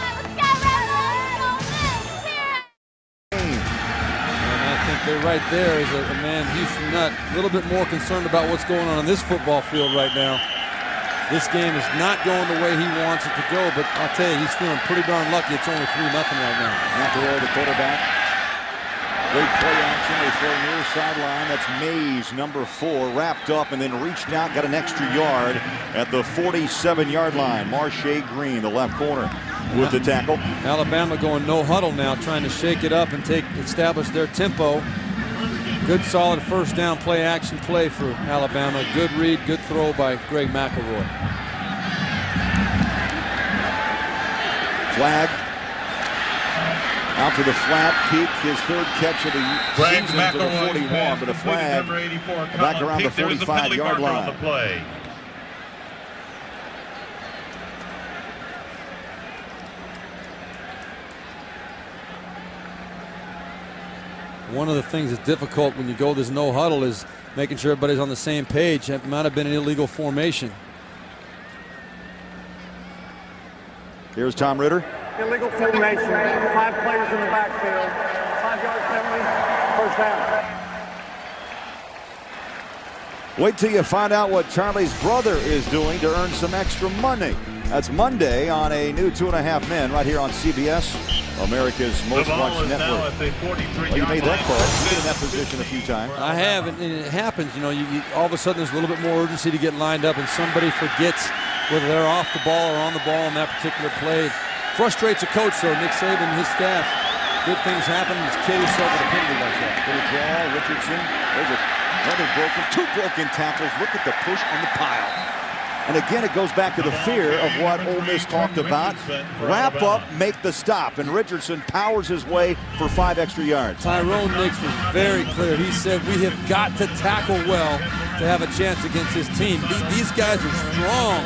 Right there is a man, Houston Nutt, a little bit more concerned about what's going on this football field right now. This game is not going the way he wants it to go, but I'll tell you, he's feeling pretty darn lucky. It's only 3-0 right now. McElroy, the quarterback. Great play action. They throw near sideline. That's Mays, number 4, wrapped up and then reached out, got an extra yard at the 47-yard line. Marshae Green, the left corner, with the tackle. Alabama going no huddle now, trying to shake it up and establish their tempo. Good solid first down play action play for Alabama. Good read, good throw by Greg McElroy. Flag. Out to the flat, Peak, his third catch of the season to the 41, but a flag back around the 45-yard line. One of the things that's difficult when you go this no huddle is making sure everybody's on the same page. It might have been an illegal formation. Here's Tom Ritter. Illegal formation, 5 players in the backfield, 5-yard penalty, first down. Wait till you find out what Charlie's brother is doing to earn some extra money. That's Monday on a new 2.5 Men right here on CBS, America's most watched network. Well, you made that call. You've been in that position a few times. I have, and it happens. You know, all of a sudden there's a little bit more urgency to get lined up, and somebody forgets whether they're off the ball or on the ball on that particular play. Frustrates a coach, though, Nick Saban and his staff. Good things happen. Just kill yourself with a penalty like that. Little draw, Richardson. There's another broken, 2 broken tackles. Look at the push on the pile. And again, it goes back to the fear of what Ole Miss talked about. Wrap up, make the stop. And Richardson powers his way for 5 extra yards. Tyrone Nix was very clear. He said, we have got to tackle well to have a chance against this team. These guys are strong,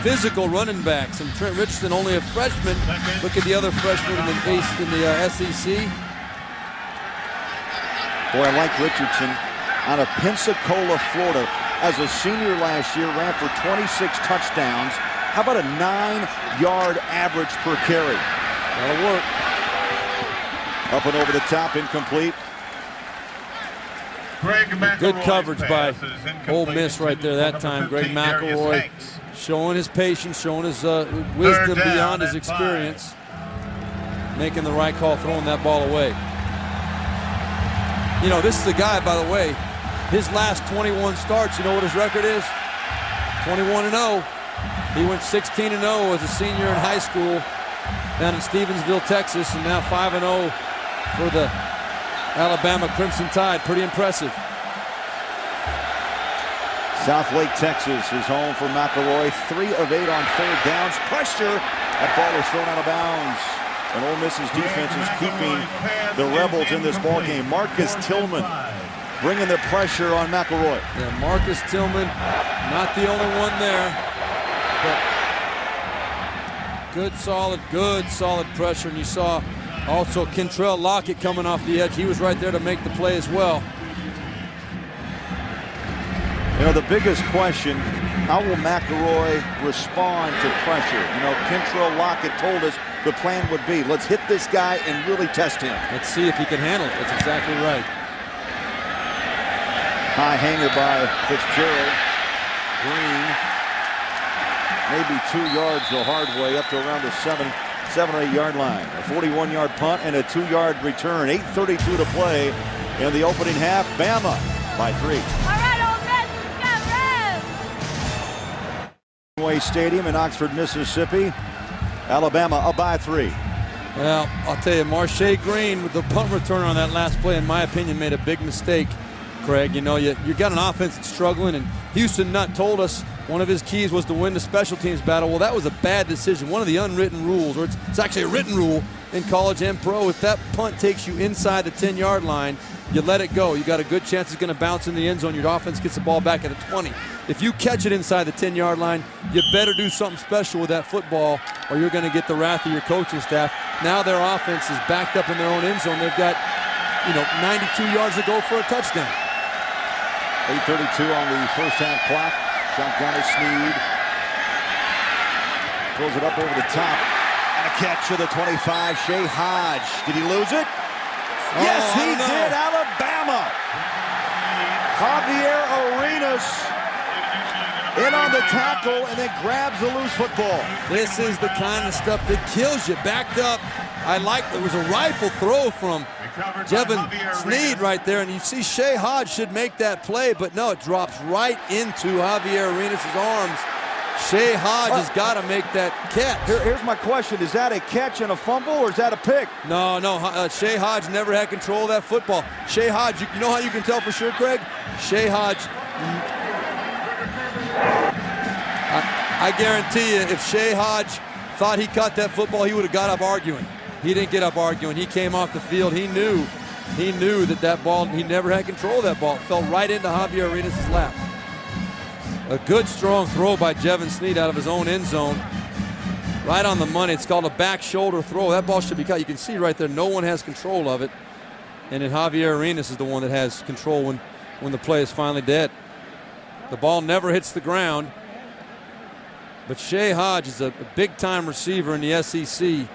physical running backs. And Trent Richardson, only a freshman. Look at the other freshmen in the SEC. Boy, I like Richardson out of Pensacola, Florida. As a senior last year, ran for 26 touchdowns. How about a 9-yard average per carry? That'll work. Up and over the top, incomplete. Good coverage by Ole Miss right there that time. Greg McElroy showing his patience, showing his wisdom beyond his experience. Making the right call, throwing that ball away. You know, this is the guy, by the way, his last 21 starts, you know what his record is? 21-0. He went 16-0 as a senior in high school down in Stevensville, Texas, and now 5-0 for the Alabama Crimson Tide. Pretty impressive. Southlake, Texas is home for McElroy. 3 of 8 on 3rd downs. Pressure. That ball is thrown out of bounds. And Ole Miss's defense is keeping the Rebels in this ball game. Marcus Tillman bringing the pressure on McElroy. Yeah, Marcus Tillman, not the only one there, but good solid pressure. And you saw also Kentrell Lockett coming off the edge. He was right there to make the play as well. You know, the biggest question, how will McElroy respond to pressure? You know, Kentrell Lockett told us the plan would be, let's hit this guy and really test him. Let's see if he can handle it. That's exactly right. High hanger by Fitzgerald. Green. Maybe 2 yards the hard way up to around the 7 or 8 yard line. A 41-yard punt and a 2-yard return. 8:32 to play in the opening half. Bama by 3. All right, Ole Miss, let's go, Reds! Stadium in Oxford, Mississippi. Alabama up by 3. Well, I'll tell you, Marshae Green with the punt return on that last play, in my opinion, made a big mistake. Craig, you know, you got an offense that's struggling, and Houston Nutt told us one of his keys was to win the special teams battle. Well, that was a bad decision. One of the unwritten rules, or it's actually a written rule in college and pro. If that punt takes you inside the 10-yard line, you let it go. You got a good chance it's going to bounce in the end zone. Your offense gets the ball back at the 20. If you catch it inside the 10-yard line, you better do something special with that football, or you're going to get the wrath of your coaching staff. Now their offense is backed up in their own end zone. They've got, 92 yards to go for a touchdown. 8:32 on the first half clock. Shotgun is Snead. Throws it up over the top. And a catch to the 25, Shea Hodge. Did he lose it? Yes, he did. Alabama. Javier Arenas in on the tackle and then grabs the loose football. This is the kind of stuff that kills you. Backed up. I like there was a rifle throw from Jevon Sneed right there, and you see Shea Hodge should make that play, but no, it drops right into Javier Arenas' arms. Shea Hodge has got to make that catch. Here's my question. Is that a catch and a fumble, or is that a pick? No, Shea Hodge never had control of that football. Shea Hodge, you know how you can tell for sure, Craig? Shea Hodge, I guarantee you, if Shea Hodge thought he caught that football, he would have got up arguing. He didn't get up arguing. He came off the field. He knew that ball, he never had control of that ball. It fell right into Javier Arenas' lap. A good, strong throw by Jevon Sneed out of his own end zone. Right on the money. It's called a back shoulder throw. That ball should be caught. You can see right there, no one has control of it. And then Javier Arenas is the one that has control when the play is finally dead. The ball never hits the ground. But Shea Hodge is a big-time receiver in the SEC.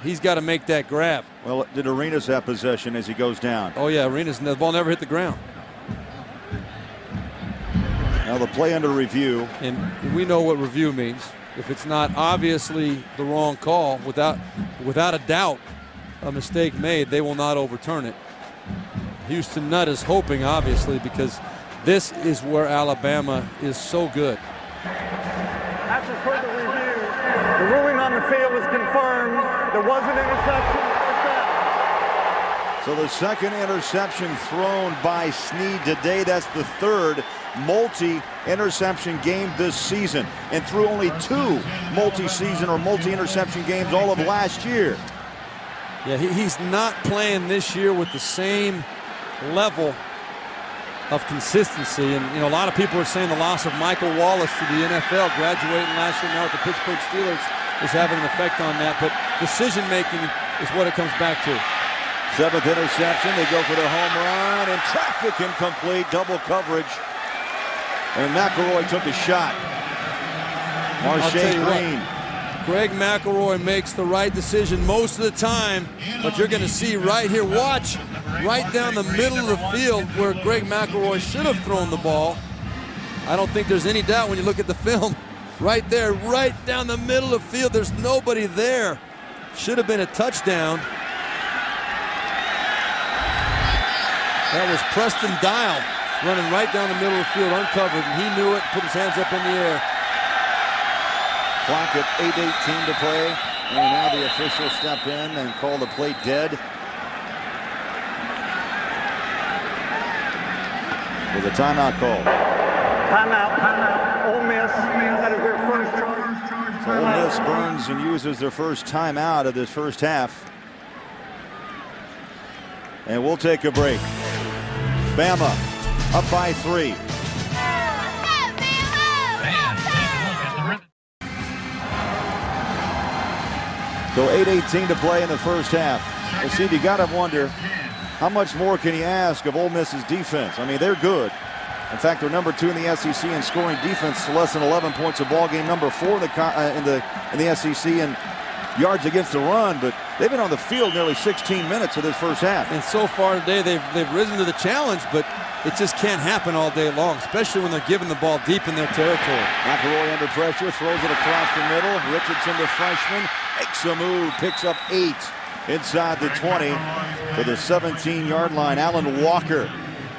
He's got to make that grab. Well, did Arenas have possession as he goes down? Oh, yeah, Arenas, the ball never hit the ground. Now the play under review. And we know what review means. If it's not obviously the wrong call, without a doubt, a mistake made, they will not overturn it. Houston Nutt is hoping, obviously, because this is where Alabama is so good. After further review, the ruling on the field is confirmed. There was an interception. So the second interception thrown by Sneed today. That's the third multi-interception game this season, and through only 2 multi-season or multi-interception games all of last year. Yeah, he's not playing this year with the same level of consistency. And, you know, a lot of people are saying the loss of Michael Wallace to the NFL, graduating last year now with the Pittsburgh Steelers, is having an effect on that. But decision-making is what it comes back to. 7th interception. They go for the home run, and traffic incomplete. Double coverage. And McElroy took a shot. Marshae Green. Greg McElroy makes the right decision most of the time, but you're going to see right here, watch, right down the middle of the field where Greg McElroy should have thrown the ball. I don't think there's any doubt when you look at the film. Right there, right down the middle of the field, there's nobody there. Should have been a touchdown. That was Preston Dial running right down the middle of the field, uncovered, and he knew it, put his hands up in the air. Clock at 8:18 to play, and now the officials step in and call the play dead. With a timeout call. Timeout. Ole Miss. That is their first charge. Ole Miss burns and uses their first timeout of this first half. And we'll take a break. Bama up by 3. So 8:18 to play in the first half. And Steve, you got to wonder, how much more can you ask of Ole Miss's defense? I mean, they're good. In fact, they're number 2 in the SEC in scoring defense, to less than 11 points a ball game. Number 4 in the SEC in yards against the run. But they've been on the field nearly 16 minutes of this first half. And so far today, they've risen to the challenge, but it just can't happen all day long, especially when they're giving the ball deep in their territory. McElroy under pressure, throws it across the middle. Richardson, the freshman, makes a move, picks up 8 inside the 20 to the 17-yard line. Alan Walker,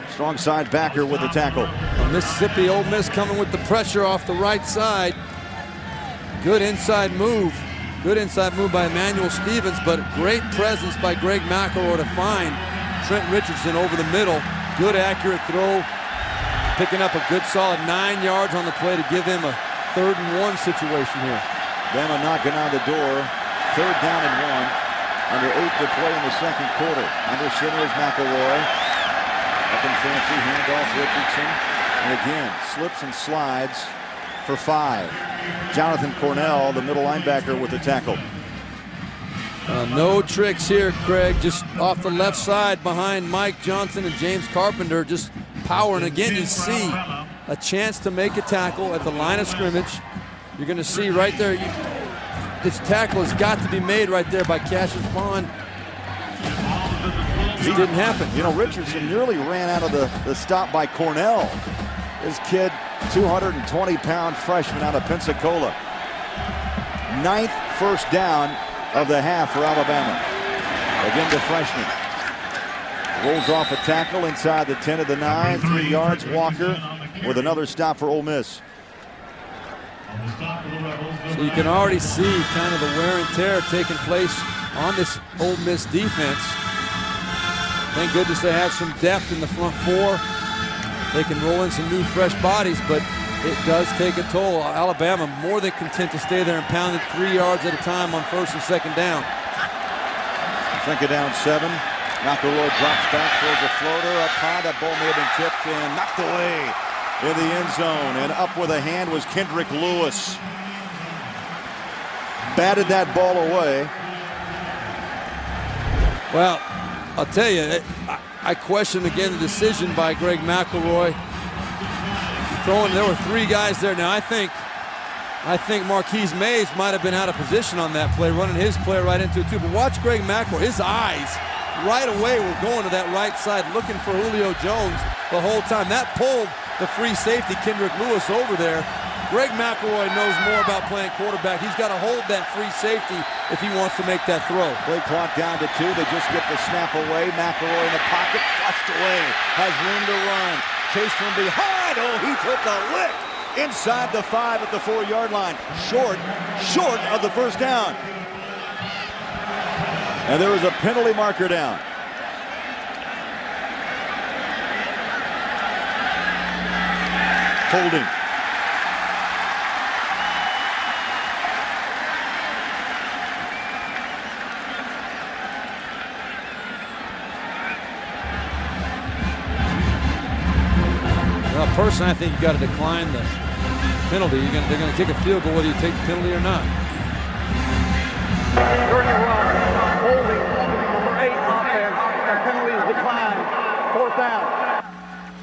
strong side backer with the tackle. Mississippi, Ole Miss coming with the pressure off the right side. Good inside move. Good inside move by Emmanuel Stevens, but great presence by Greg McElroy to find Trent Richardson over the middle. Good accurate throw, picking up a good solid 9 yards on the play to give him a 3rd and 1 situation here. Bama knocking on the door, 3rd down and 1. Under 8 to play in the second quarter. Under center is McElroy. Up and fancy, handoff Richardson. And again, slips and slides for 5. Jonathan Cornell, the middle linebacker, with the tackle. No tricks here, Craig. Just off the left side behind Mike Johnson and James Carpenter, just power. And again, you see a chance to make a tackle at the line of scrimmage. You're going to see right there, this tackle has got to be made right there by Cassius Bond. It didn't happen. You know, Richardson nearly ran out of the stop by Cornell. This kid, 220-pound freshman out of Pensacola. 9th first down of the half for Alabama. Again, the freshman. Rolls off a tackle inside the 10 of the 9, 3 yards. Walker with another stop for Ole Miss. So you can already see kind of the wear and tear taking place on this Ole Miss defense. Thank goodness they have some depth in the front four. They can roll in some new fresh bodies, but it does take a toll. Alabama more than content to stay there and pound it 3 yards at a time on 1st and 2nd down. 2nd down 7. McElroy drops back, throws a floater up high. That ball may have been tipped and knocked away in the end zone. And up with a hand was Kendrick Lewis. Batted that ball away. Well, I'll tell you, I question again the decision by Greg McElroy. There were 3 guys there. Now I think Marquise Mays might have been out of position on that play, running his play right into it too. But watch Greg McElroy, his eyes right away were going to that right side, looking for Julio Jones the whole time. That pulled the free safety, Kendrick Lewis, over there. Greg McElroy knows more about playing quarterback. He's got to hold that free safety if he wants to make that throw. Play clock down to 2. They just get the snap away. McElroy in the pocket, flushed away. Has room to run. Chase from behind. Oh, he took a lick inside the 5 at the 4-yard line. Short of the first down. And there was a penalty marker down. Holding. Well, personally, I think you got to decline the penalty. They're going to kick a field goal whether you take the penalty or not. During the run, holding number 8 offense, and penalties declined. 4th down.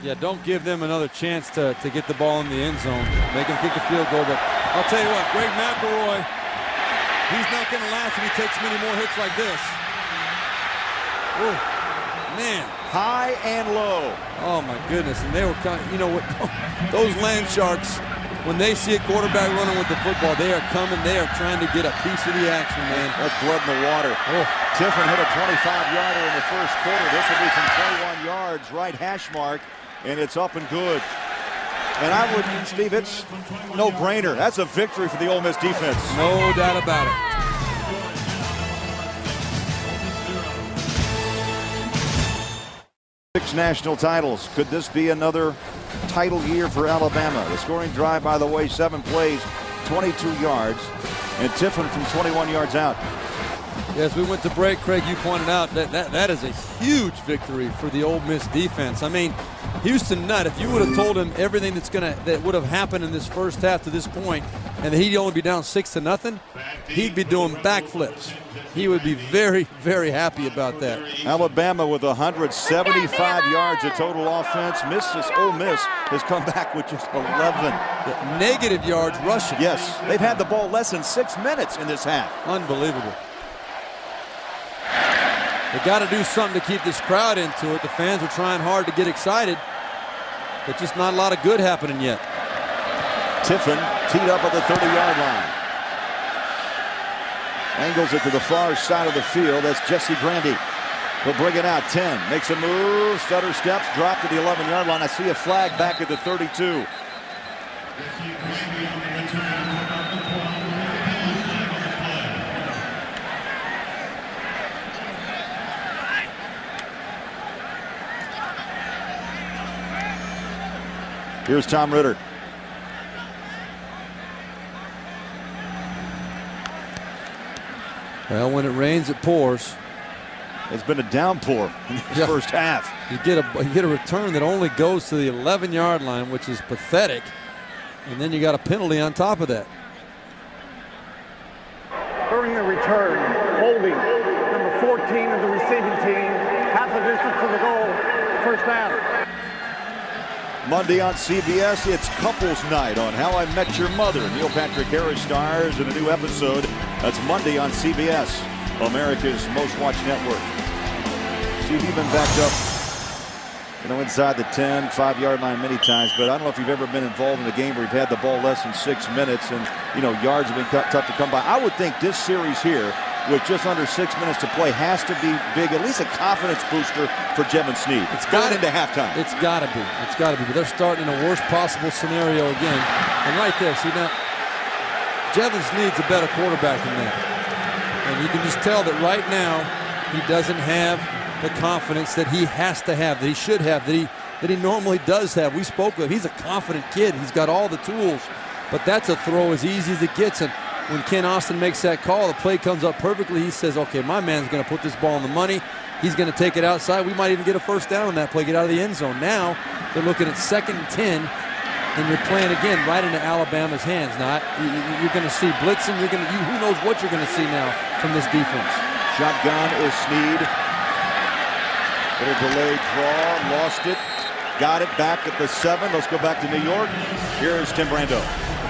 Yeah, don't give them another chance to get the ball in the end zone. They can kick the field goal, but I'll tell you what, Greg McElroy, he's not going to last if he takes many more hits like this. Oh, man. High and low. Oh, my goodness. And they were kind of, you know what, those Land Sharks, when they see a quarterback running with the football, they are coming. They are trying to get a piece of the action, man. That's blood in the water. Oh. Tiffin hit a 25-yarder in the first quarter. This will be from 21 yards, right hash mark, and it's up and good. And I would, Steve, it's no-brainer. That's a victory for the Ole Miss defense. No doubt about it. Six national titles. Could this be another title year for Alabama? The scoring drive, by the way, 7 plays, 22 yards, and Tiffin from 21 yards out. As we went to break, Craig, you pointed out that is a huge victory for the Ole Miss defense. I mean, Houston Nutt, if you would have told him everything that would have happened in this first half to this point, and that he'd only be down 6-0, he'd be doing backflips. He would be very, very happy about that. Alabama with 175 yards of total offense. Ole Miss has come back with just 11. Negative yards rushing. Yes, they've had the ball less than 6 minutes in this half. Unbelievable. They got to do something to keep this crowd into it. The fans are trying hard to get excited, but just not a lot of good happening yet. Tiffin teed up at the 30-yard line. Angles it to the far side of the field. That's Jesse Grandy. He'll bring it out. 10. Makes a move. Stutter steps. Drop to the 11-yard line. I see a flag back at the 32. Here's Tom Ritter. Well, when it rains, it pours. It's been a downpour in the first half. You get a return that only goes to the 11-yard line, which is pathetic, and then you got a penalty on top of that. During the return, holding number 14 of the receiving team, half the distance to the goal, 1st down. Monday on CBS, it's Couples Night on How I Met Your Mother. Neil Patrick Harris stars in a new episode. That's Monday on CBS, America's most watched network. Steve, you've been backed up, inside the 10, 5-yard line many times, but I don't know if you've ever been involved in a game where you've had the ball less than 6 minutes and, yards have been tough to come by. I would think this series here, with just under 6 minutes to play, has to be big, at least a confidence booster for Jevan Snead. It's going into halftime. It's got to be. It's got to be. But they're starting in the worst possible scenario again. And right there, see now, Jevan Snead's a better quarterback than that. And you can just tell that right now he doesn't have the confidence that he has to have, that he should have, that he normally does have. We spoke with him. He's a confident kid. He's got all the tools. But that's a throw as easy as it gets. And when Ken Austin makes that call, the play comes up perfectly. He says, okay, my man's going to put this ball on the money. He's going to take it outside. We might even get a first down on that play, get out of the end zone. Now they're looking at 2nd and 10, and you're playing again right into Alabama's hands. Now, you're going to see blitzing. Who knows what you're going to see now from this defense. Shotgun is Snead. Little delayed draw, lost it. Got it back at the 7. Let's go back to New York. Here's Tim Brando.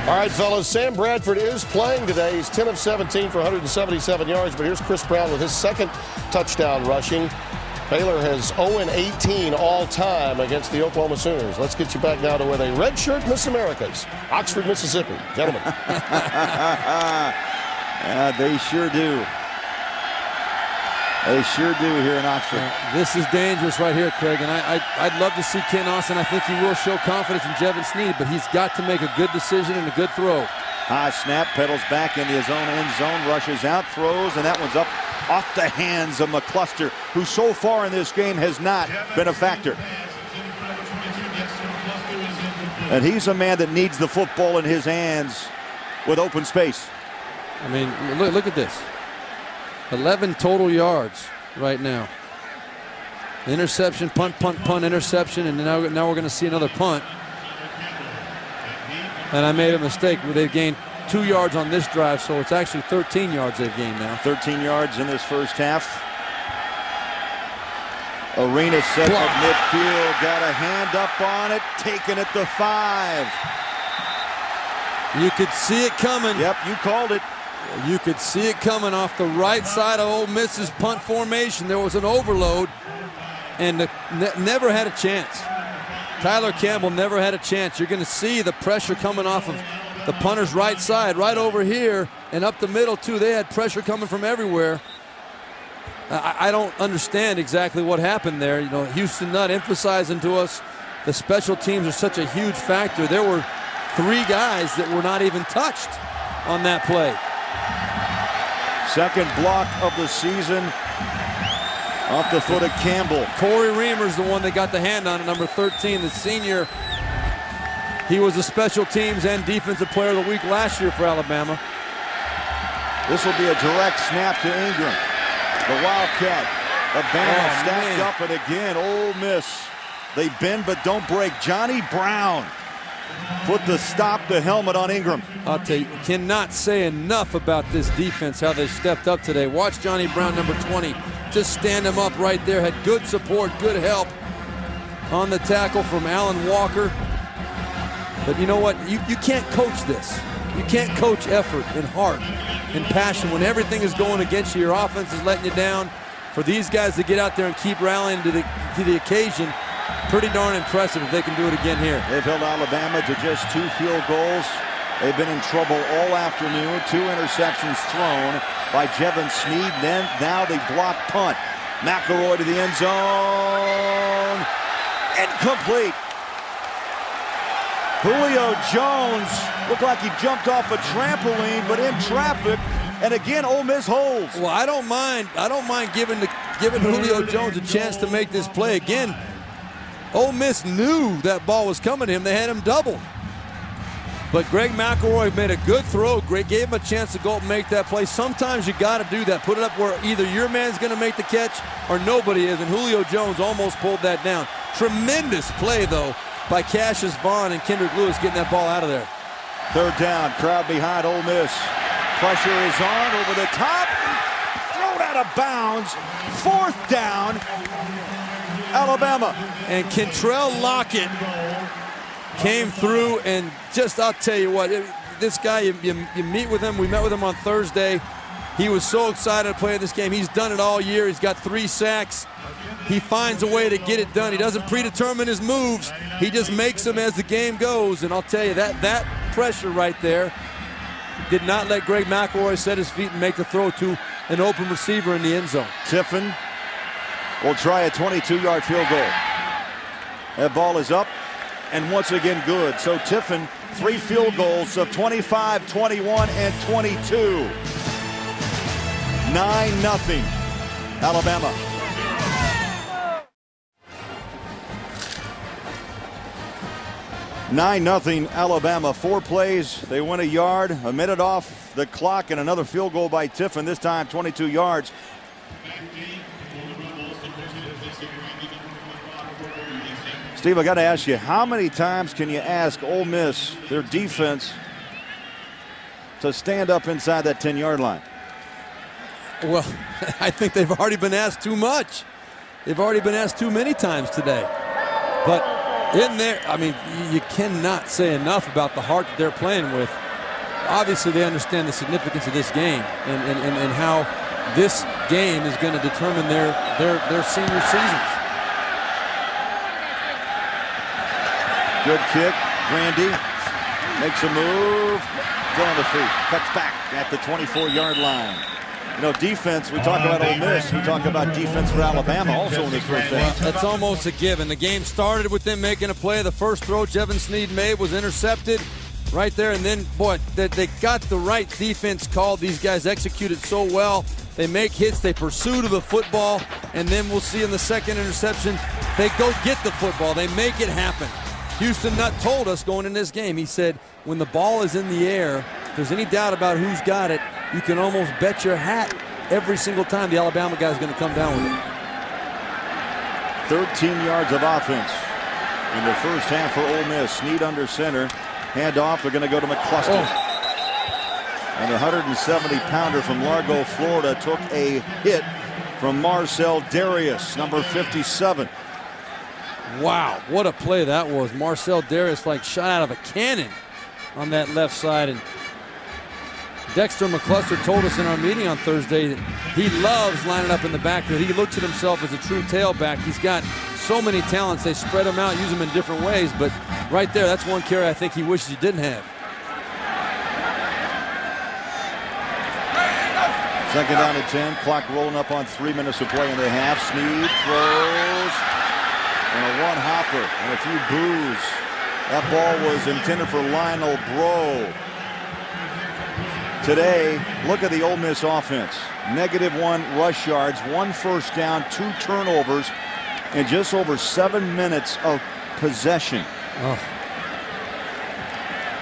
All right, fellas, Sam Bradford is playing today. He's 10 of 17 for 177 yards, but here's Chris Brown with his 2nd touchdown rushing. Baylor has 0-18 all time against the Oklahoma Sooners. Let's get you back now to where they redshirt Miss Americas, Oxford, Mississippi. Gentlemen. Yeah, they sure do. They sure do here in Oxford. This is dangerous right here, Craig, and I'd love to see Ken Austin. I think he will show confidence in Jevan Snead, but he's got to make a good decision and a good throw. High snap, pedals back into his own end zone, rushes out, throws, and that one's up off the hands of McCluster, who so far in this game has not been a factor. And he's a man that needs the football in his hands with open space. I mean, look at this. 11 total yards right now. Interception, punt, interception, and now we're going to see another punt. And I made a mistake. They've gained 2 yards on this drive, so it's actually 13 yards they've gained now. 13 yards in this first half. Arena set at midfield, got a hand up on it, taking it to 5. You could see it coming. Yep, you called it. You could see it coming off the right side of Ole Miss's punt formation. There was an overload, and never had a chance. Tyler Campbell never had a chance. You're going to see the pressure coming off of the punter's right side, right over here, and up the middle, too. They had pressure coming from everywhere. I don't understand exactly what happened there. Houston Nutt emphasizing to us the special teams are such a huge factor. There were 3 guys that were not even touched on that play. Second block of the season off the foot of Campbell. Corey Reamer's the one that got the hand on it, number 13, the senior. He was the special teams and defensive player of the week last year for Alabama. This will be a direct snap to Ingram. The Wildcat. Alabama stacked up, and again, Ole Miss. They bend but don't break. Johnny Brown put the helmet on Ingram. I'll tell you, cannot say enough about this defense, how they stepped up today. Watch Johnny Brown, number 20, just stand him up right there. Had good support, good help on the tackle from Alan Walker. But you know what? You can't coach this. You can't coach effort and heart and passion when everything is going against you. Your offense is letting you down. For these guys to get out there and keep rallying to the occasion, pretty darn impressive if they can do it again here. They've held Alabama to just 2 field goals. They've been in trouble all afternoon. 2 interceptions thrown by Jevan Snead. Then now they block punt. McElroy to the end zone. Incomplete. Julio Jones looked like he jumped off a trampoline, but in traffic. And again, Ole Miss holds. Well, I don't mind giving Julio Jones a chance to make this play again. Ole Miss knew that ball was coming to him. They had him doubled. But Greg McElroy made a good throw. Greg gave him a chance to go up and make that play. Sometimes you got to do that. Put it up where either your man's going to make the catch or nobody is. And Julio Jones almost pulled that down. Tremendous play, though, by Cassius Vaughn and Kendrick Lewis getting that ball out of there. Third down, crowd behind Ole Miss. Pressure is on, over the top. Thrown out of bounds. 4th down, Alabama. And Kentrell Lockett came through and just, I'll tell you what, this guy, you meet with him. We met with him on Thursday. He was so excited to play this game. He's done it all year. He's got 3 sacks. He finds a way to get it done. He doesn't predetermine his moves. He just makes them as the game goes. And I'll tell you, that pressure right there did not let Greg McElroy set his feet and make the throw to an open receiver in the end zone. Tiffin will try a 22-yard field goal. That ball is up and once again good. So Tiffin, 3 field goals of 25, 21, and 22. 9-0 Alabama. (9-0) Alabama. 4 plays. They win a yard, a minute off the clock, and another field goal by Tiffin, this time 22 yards. Steve, I got to ask you, how many times can you ask Ole Miss, their defense, to stand up inside that 10-yard line? Well, I think they've already been asked too much. They've already been asked too many times today. But in there, I mean, you cannot say enough about the heart that they're playing with. Obviously, they understand the significance of this game and how this game is going to determine their senior seasons. Good kick. Grandy makes a move. Still on the feet. Cuts back at the 24-yard line. You know, defense, we talk about Ole Miss, we talk about defense for Alabama also in this first half. That's almost a given. The game started with them making a play. The first throw Jevan Snead made was intercepted right there. And then, boy, they got the right defense called. These guys executed so well. They make hits, they pursue to the football, and then we'll see in the second interception, they go get the football. They make it happen. Houston Nutt told us going in this game, he said, when the ball is in the air, if there's any doubt about who's got it, you can almost bet your hat every single time the Alabama guy's going to come down with it. 13 yards of offense in the first half for Ole Miss. Snead under center. Hand off. They're going to go to McCluster. And the 170-pounder from Largo, Florida, took a hit from Marcel Darius, number 57. Wow, what a play that was. Marcel Darius like shot out of a cannon on that left side. And Dexter McCluster told us in our meeting on Thursday that he loves lining up in the backfield. He looks at himself as a true tailback. He's got so many talents. They spread him out, use him in different ways. But right there, that's one carry I think he wishes he didn't have. Second down and 10. Clock rolling up on 3 minutes of play in the half. Snead throws. And a one-hopper and a few boos. That ball was intended for Lionel Bro. Today, look at the Ole Miss offense. -1 rush yards, 1 first down, 2 turnovers, and just over 7 minutes of possession. Oh.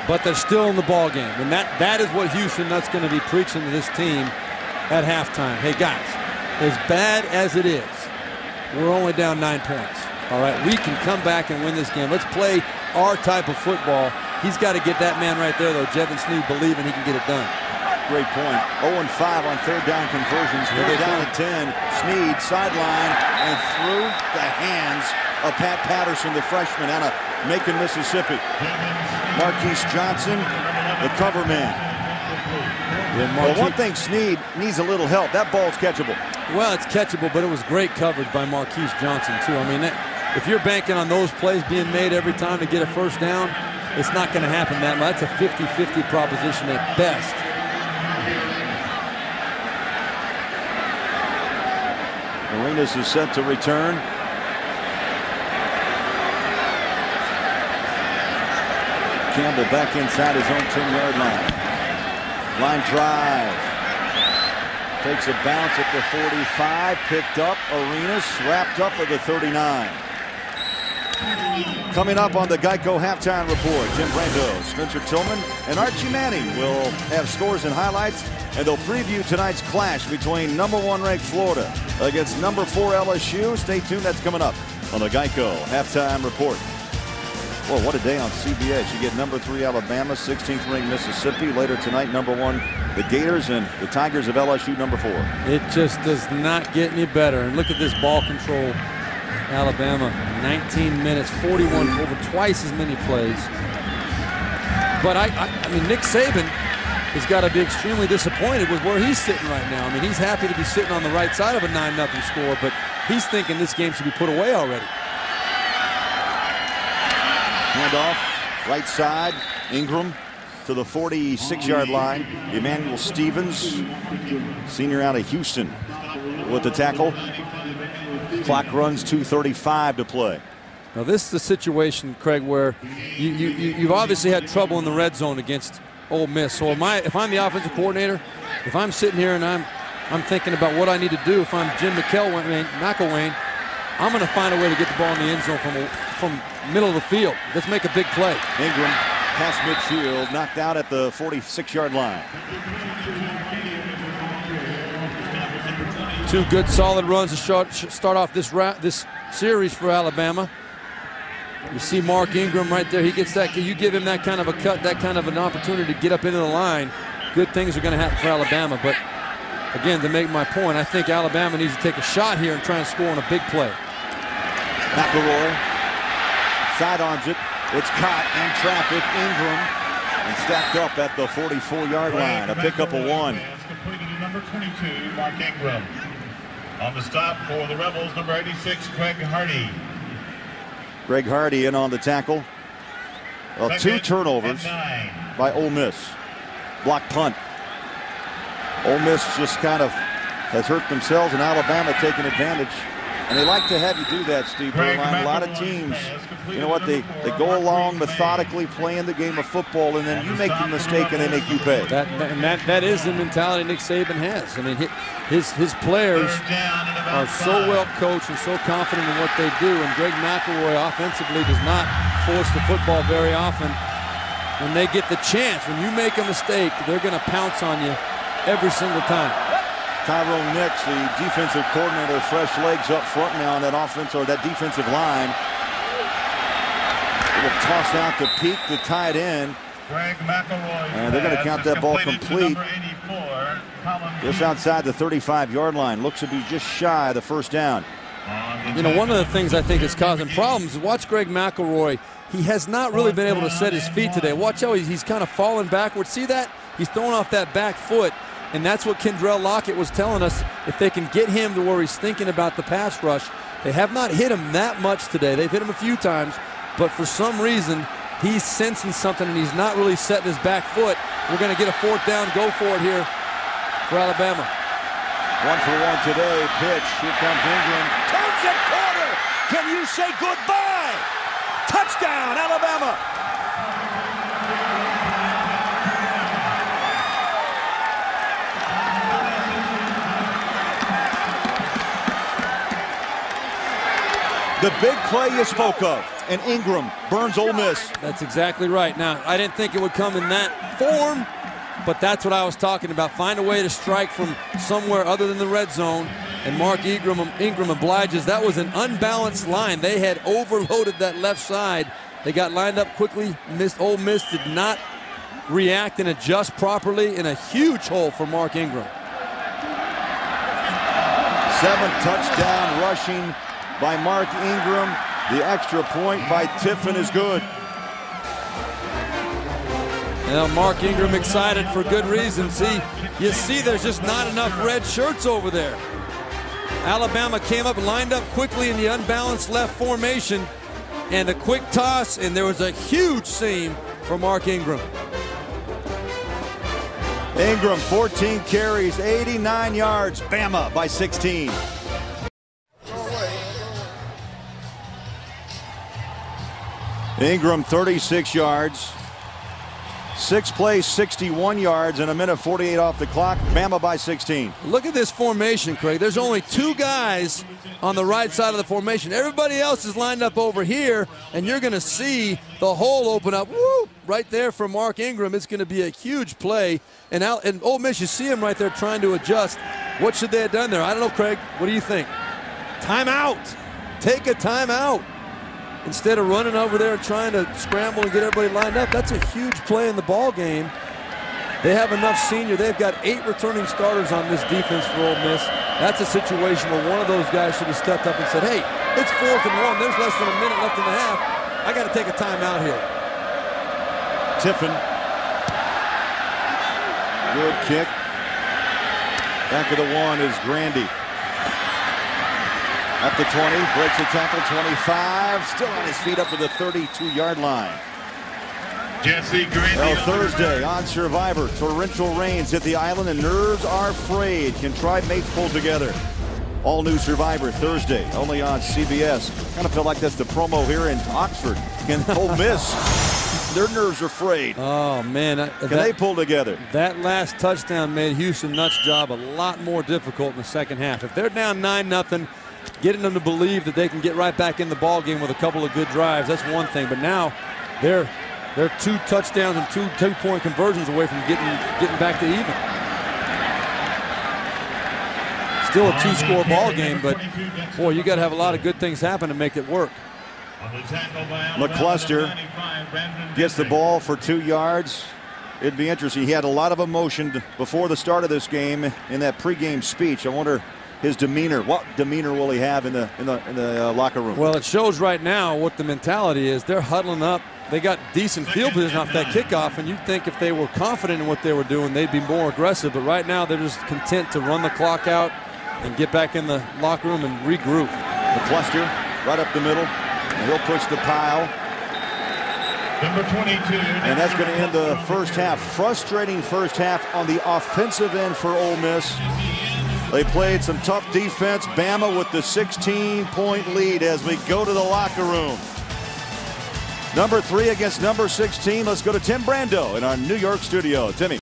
But they're still in the ball game, and that is what Houston Nutt's going to be preaching to this team at halftime. Hey guys, as bad as it is, we're only down 9 points. All right, we can come back and win this game. Let's play our type of football. He's got to get that man right there, though, Jevan Snead, believing he can get it done. Great point. 0-5 on third down conversions. Third down and 10. Snead sideline and through the hands of Pat Patterson, the freshman out of Macon, Mississippi. Marquise Johnson, the cover man. Well, one thing, Snead needs a little help. That ball's catchable. Well, it's catchable, but it was great coverage by Marquise Johnson, too. I mean, if you're banking on those plays being made every time to get a first down, it's not going to happen that much. That's a 50-50 proposition at best. Arenas is set to return. Campbell back inside his own 10-yard line. Line drive. Takes a bounce at the 45. Picked up. Arenas wrapped up at the 39. Coming up on the Geico Halftime Report, Jim Brando, Spencer Tillman, and Archie Manning will have scores and highlights, and they'll preview tonight's clash between #1 ranked Florida against #4 LSU. Stay tuned. That's coming up on the Geico Halftime Report. Well, what a day on CBS. You get #3 Alabama, 16th ranked Mississippi. Later tonight, #1 the Gators, and the Tigers of LSU, #4. It just does not get any better. And look at this ball control Alabama, 19 minutes, 41, over twice as many plays. But I mean, Nick Saban has got to be extremely disappointed with where he's sitting right now. I mean, he's happy to be sitting on the right side of a 9-0 score, but he's thinking this game should be put away already. Handoff, right side, Ingram to the 46-yard line. Emmanuel Stevens, senior out of Houston, with the tackle. Clock runs 2:35 to play. Now this is the situation, Craig, where you've obviously had trouble in the red zone against Ole Miss. So if I'm the offensive coordinator, if I'm sitting here and I'm thinking about what I need to do, if I'm Jim McElwain, I'm going to find a way to get the ball in the end zone from middle of the field. Let's make a big play. Ingram past midfield, knocked out at the 46-yard line. Two good solid runs to start off this series for Alabama. You see Mark Ingram right there. He gets that. You give him that kind of a cut, that kind of an opportunity to get up into the line, good things are going to happen for Alabama. But again, to make my point, I think Alabama needs to take a shot here and try and score on a big play. McElroy sidearms it. It's caught in traffic. Ingram and stacked up at the 44-yard line. A pickup of 1. Completed to number 22, Mark Ingram. On the stop for the Rebels, number 86, Greg Hardy. Greg Hardy in on the tackle. Well, 2 turnovers by Ole Miss. Block punt. Ole Miss just kind of has hurt themselves, and Alabama taking advantage. And they like to have you do that, Steve Berline. A lot of teams, you know what, they go along methodically playing the game of football, and then you make the mistake and they make you pay. That is the mentality Nick Saban has. I mean, his players are so well coached and so confident in what they do, and Greg McElroy offensively does not force the football very often. When they get the chance, when you make a mistake, they're going to pounce on you every single time. Tyrone Nix, the defensive coordinator, fresh legs up front now on that offense or that defensive line. It'll toss out to Peak to tie it in. Greg McElroy. And they're going to count that ball complete. Just outside the 35-yard line. Looks to be just shy of the first down. You know, one of the things I think is causing problems is watch Greg McElroy. He has not really been able to set his feet today. Watch how he's kind of falling backwards. See that? He's throwing off that back foot. And that's what Kendrell Lockett was telling us. If they can get him to where he's thinking about the pass rush, they have not hit him that much today. They've hit him a few times, but for some reason, he's sensing something and he's not really setting his back foot. We're going to get a 4th down, go for it here for Alabama. 1 for 1 today. Pitch. Here comes Ingram. Turns it corner. Can you say goodbye? Touchdown, Alabama. The big play you spoke of, and Ingram burns Ole Miss. That's exactly right. Now, I didn't think it would come in that form, but that's what I was talking about. Find a way to strike from somewhere other than the red zone, and Mark Ingram obliges. That was an unbalanced line. They had overloaded that left side. They got lined up quickly. Ole Miss did not react and adjust properly, in a huge hole for Mark Ingram. 7 touchdown rushing by Mark Ingram. The extra point by Tiffin is good. Now Mark Ingram excited for good reason. You see there's just not enough red shirts over there. Alabama came up and lined up quickly in the unbalanced left formation, and a quick toss, and there was a huge seam for Mark Ingram. Ingram, 14 carries, 89 yards. Bama by 16. Ingram, 36 yards. 6 plays, 61 yards, and 1:48 off the clock. Bama by 16. Look at this formation, Craig. There's only 2 guys on the right side of the formation. Everybody else is lined up over here, and you're going to see the hole open up. Woo! Right there for Mark Ingram. It's going to be a huge play. And Ole Miss, you see him right there trying to adjust. What should they have done there? I don't know, Craig. What do you think? Timeout. Take a timeout. Instead of running over there and trying to scramble and get everybody lined up. That's a huge play in the ball game. They have enough senior. They've got 8 returning starters on this defense for Ole Miss. That's a situation where one of those guys should have stepped up and said, hey, It's 4th and 1. There's less than a minute left in the half. I got to take a timeout here. Tiffin. Good kick. Back of the 1 is Grandy. At the 20, breaks the tackle, 25. Still on his feet up to the 32-yard line. Jesse Grandy. Well, Thursday on Survivor, torrential rains hit the island and nerves are frayed. Can tri-mates pull together? All new Survivor Thursday, only on CBS. Kind of feel like that's the promo here in Oxford. Can Ole Miss, their nerves are frayed. Oh, man. Can they pull together? That last touchdown made Houston Nutt's job a lot more difficult in the second half. If they're down 9-0, getting them to believe that they can get right back in the ball game with a couple of good drives, that's one thing. But now they're 2 touchdowns and 2 two-point conversions away from getting back to even. Still a 2-score ball game, but boy, you got to have a lot of good things happen to make it work. McCluster gets the ball for 2 yards. It'd be interesting. He had a lot of emotion before the start of this game in that pregame speech. I wonder his demeanor. What demeanor will he have in the locker room? Well, it shows right now what the mentality is. They're huddling up. They got decent field position off that kickoff, and you'd think if they were confident in what they were doing, they'd be more aggressive. But right now, they're just content to run the clock out and get back in the locker room and regroup. McCluster right up the middle, and he'll push the pile. Number 22. And that's going to end the first half. Frustrating first half on the offensive end for Ole Miss. They played some tough defense. Bama with the 16-point lead as we go to the locker room. Number 3 against number 16. Let's go to Tim Brando in our New York studio. Timmy.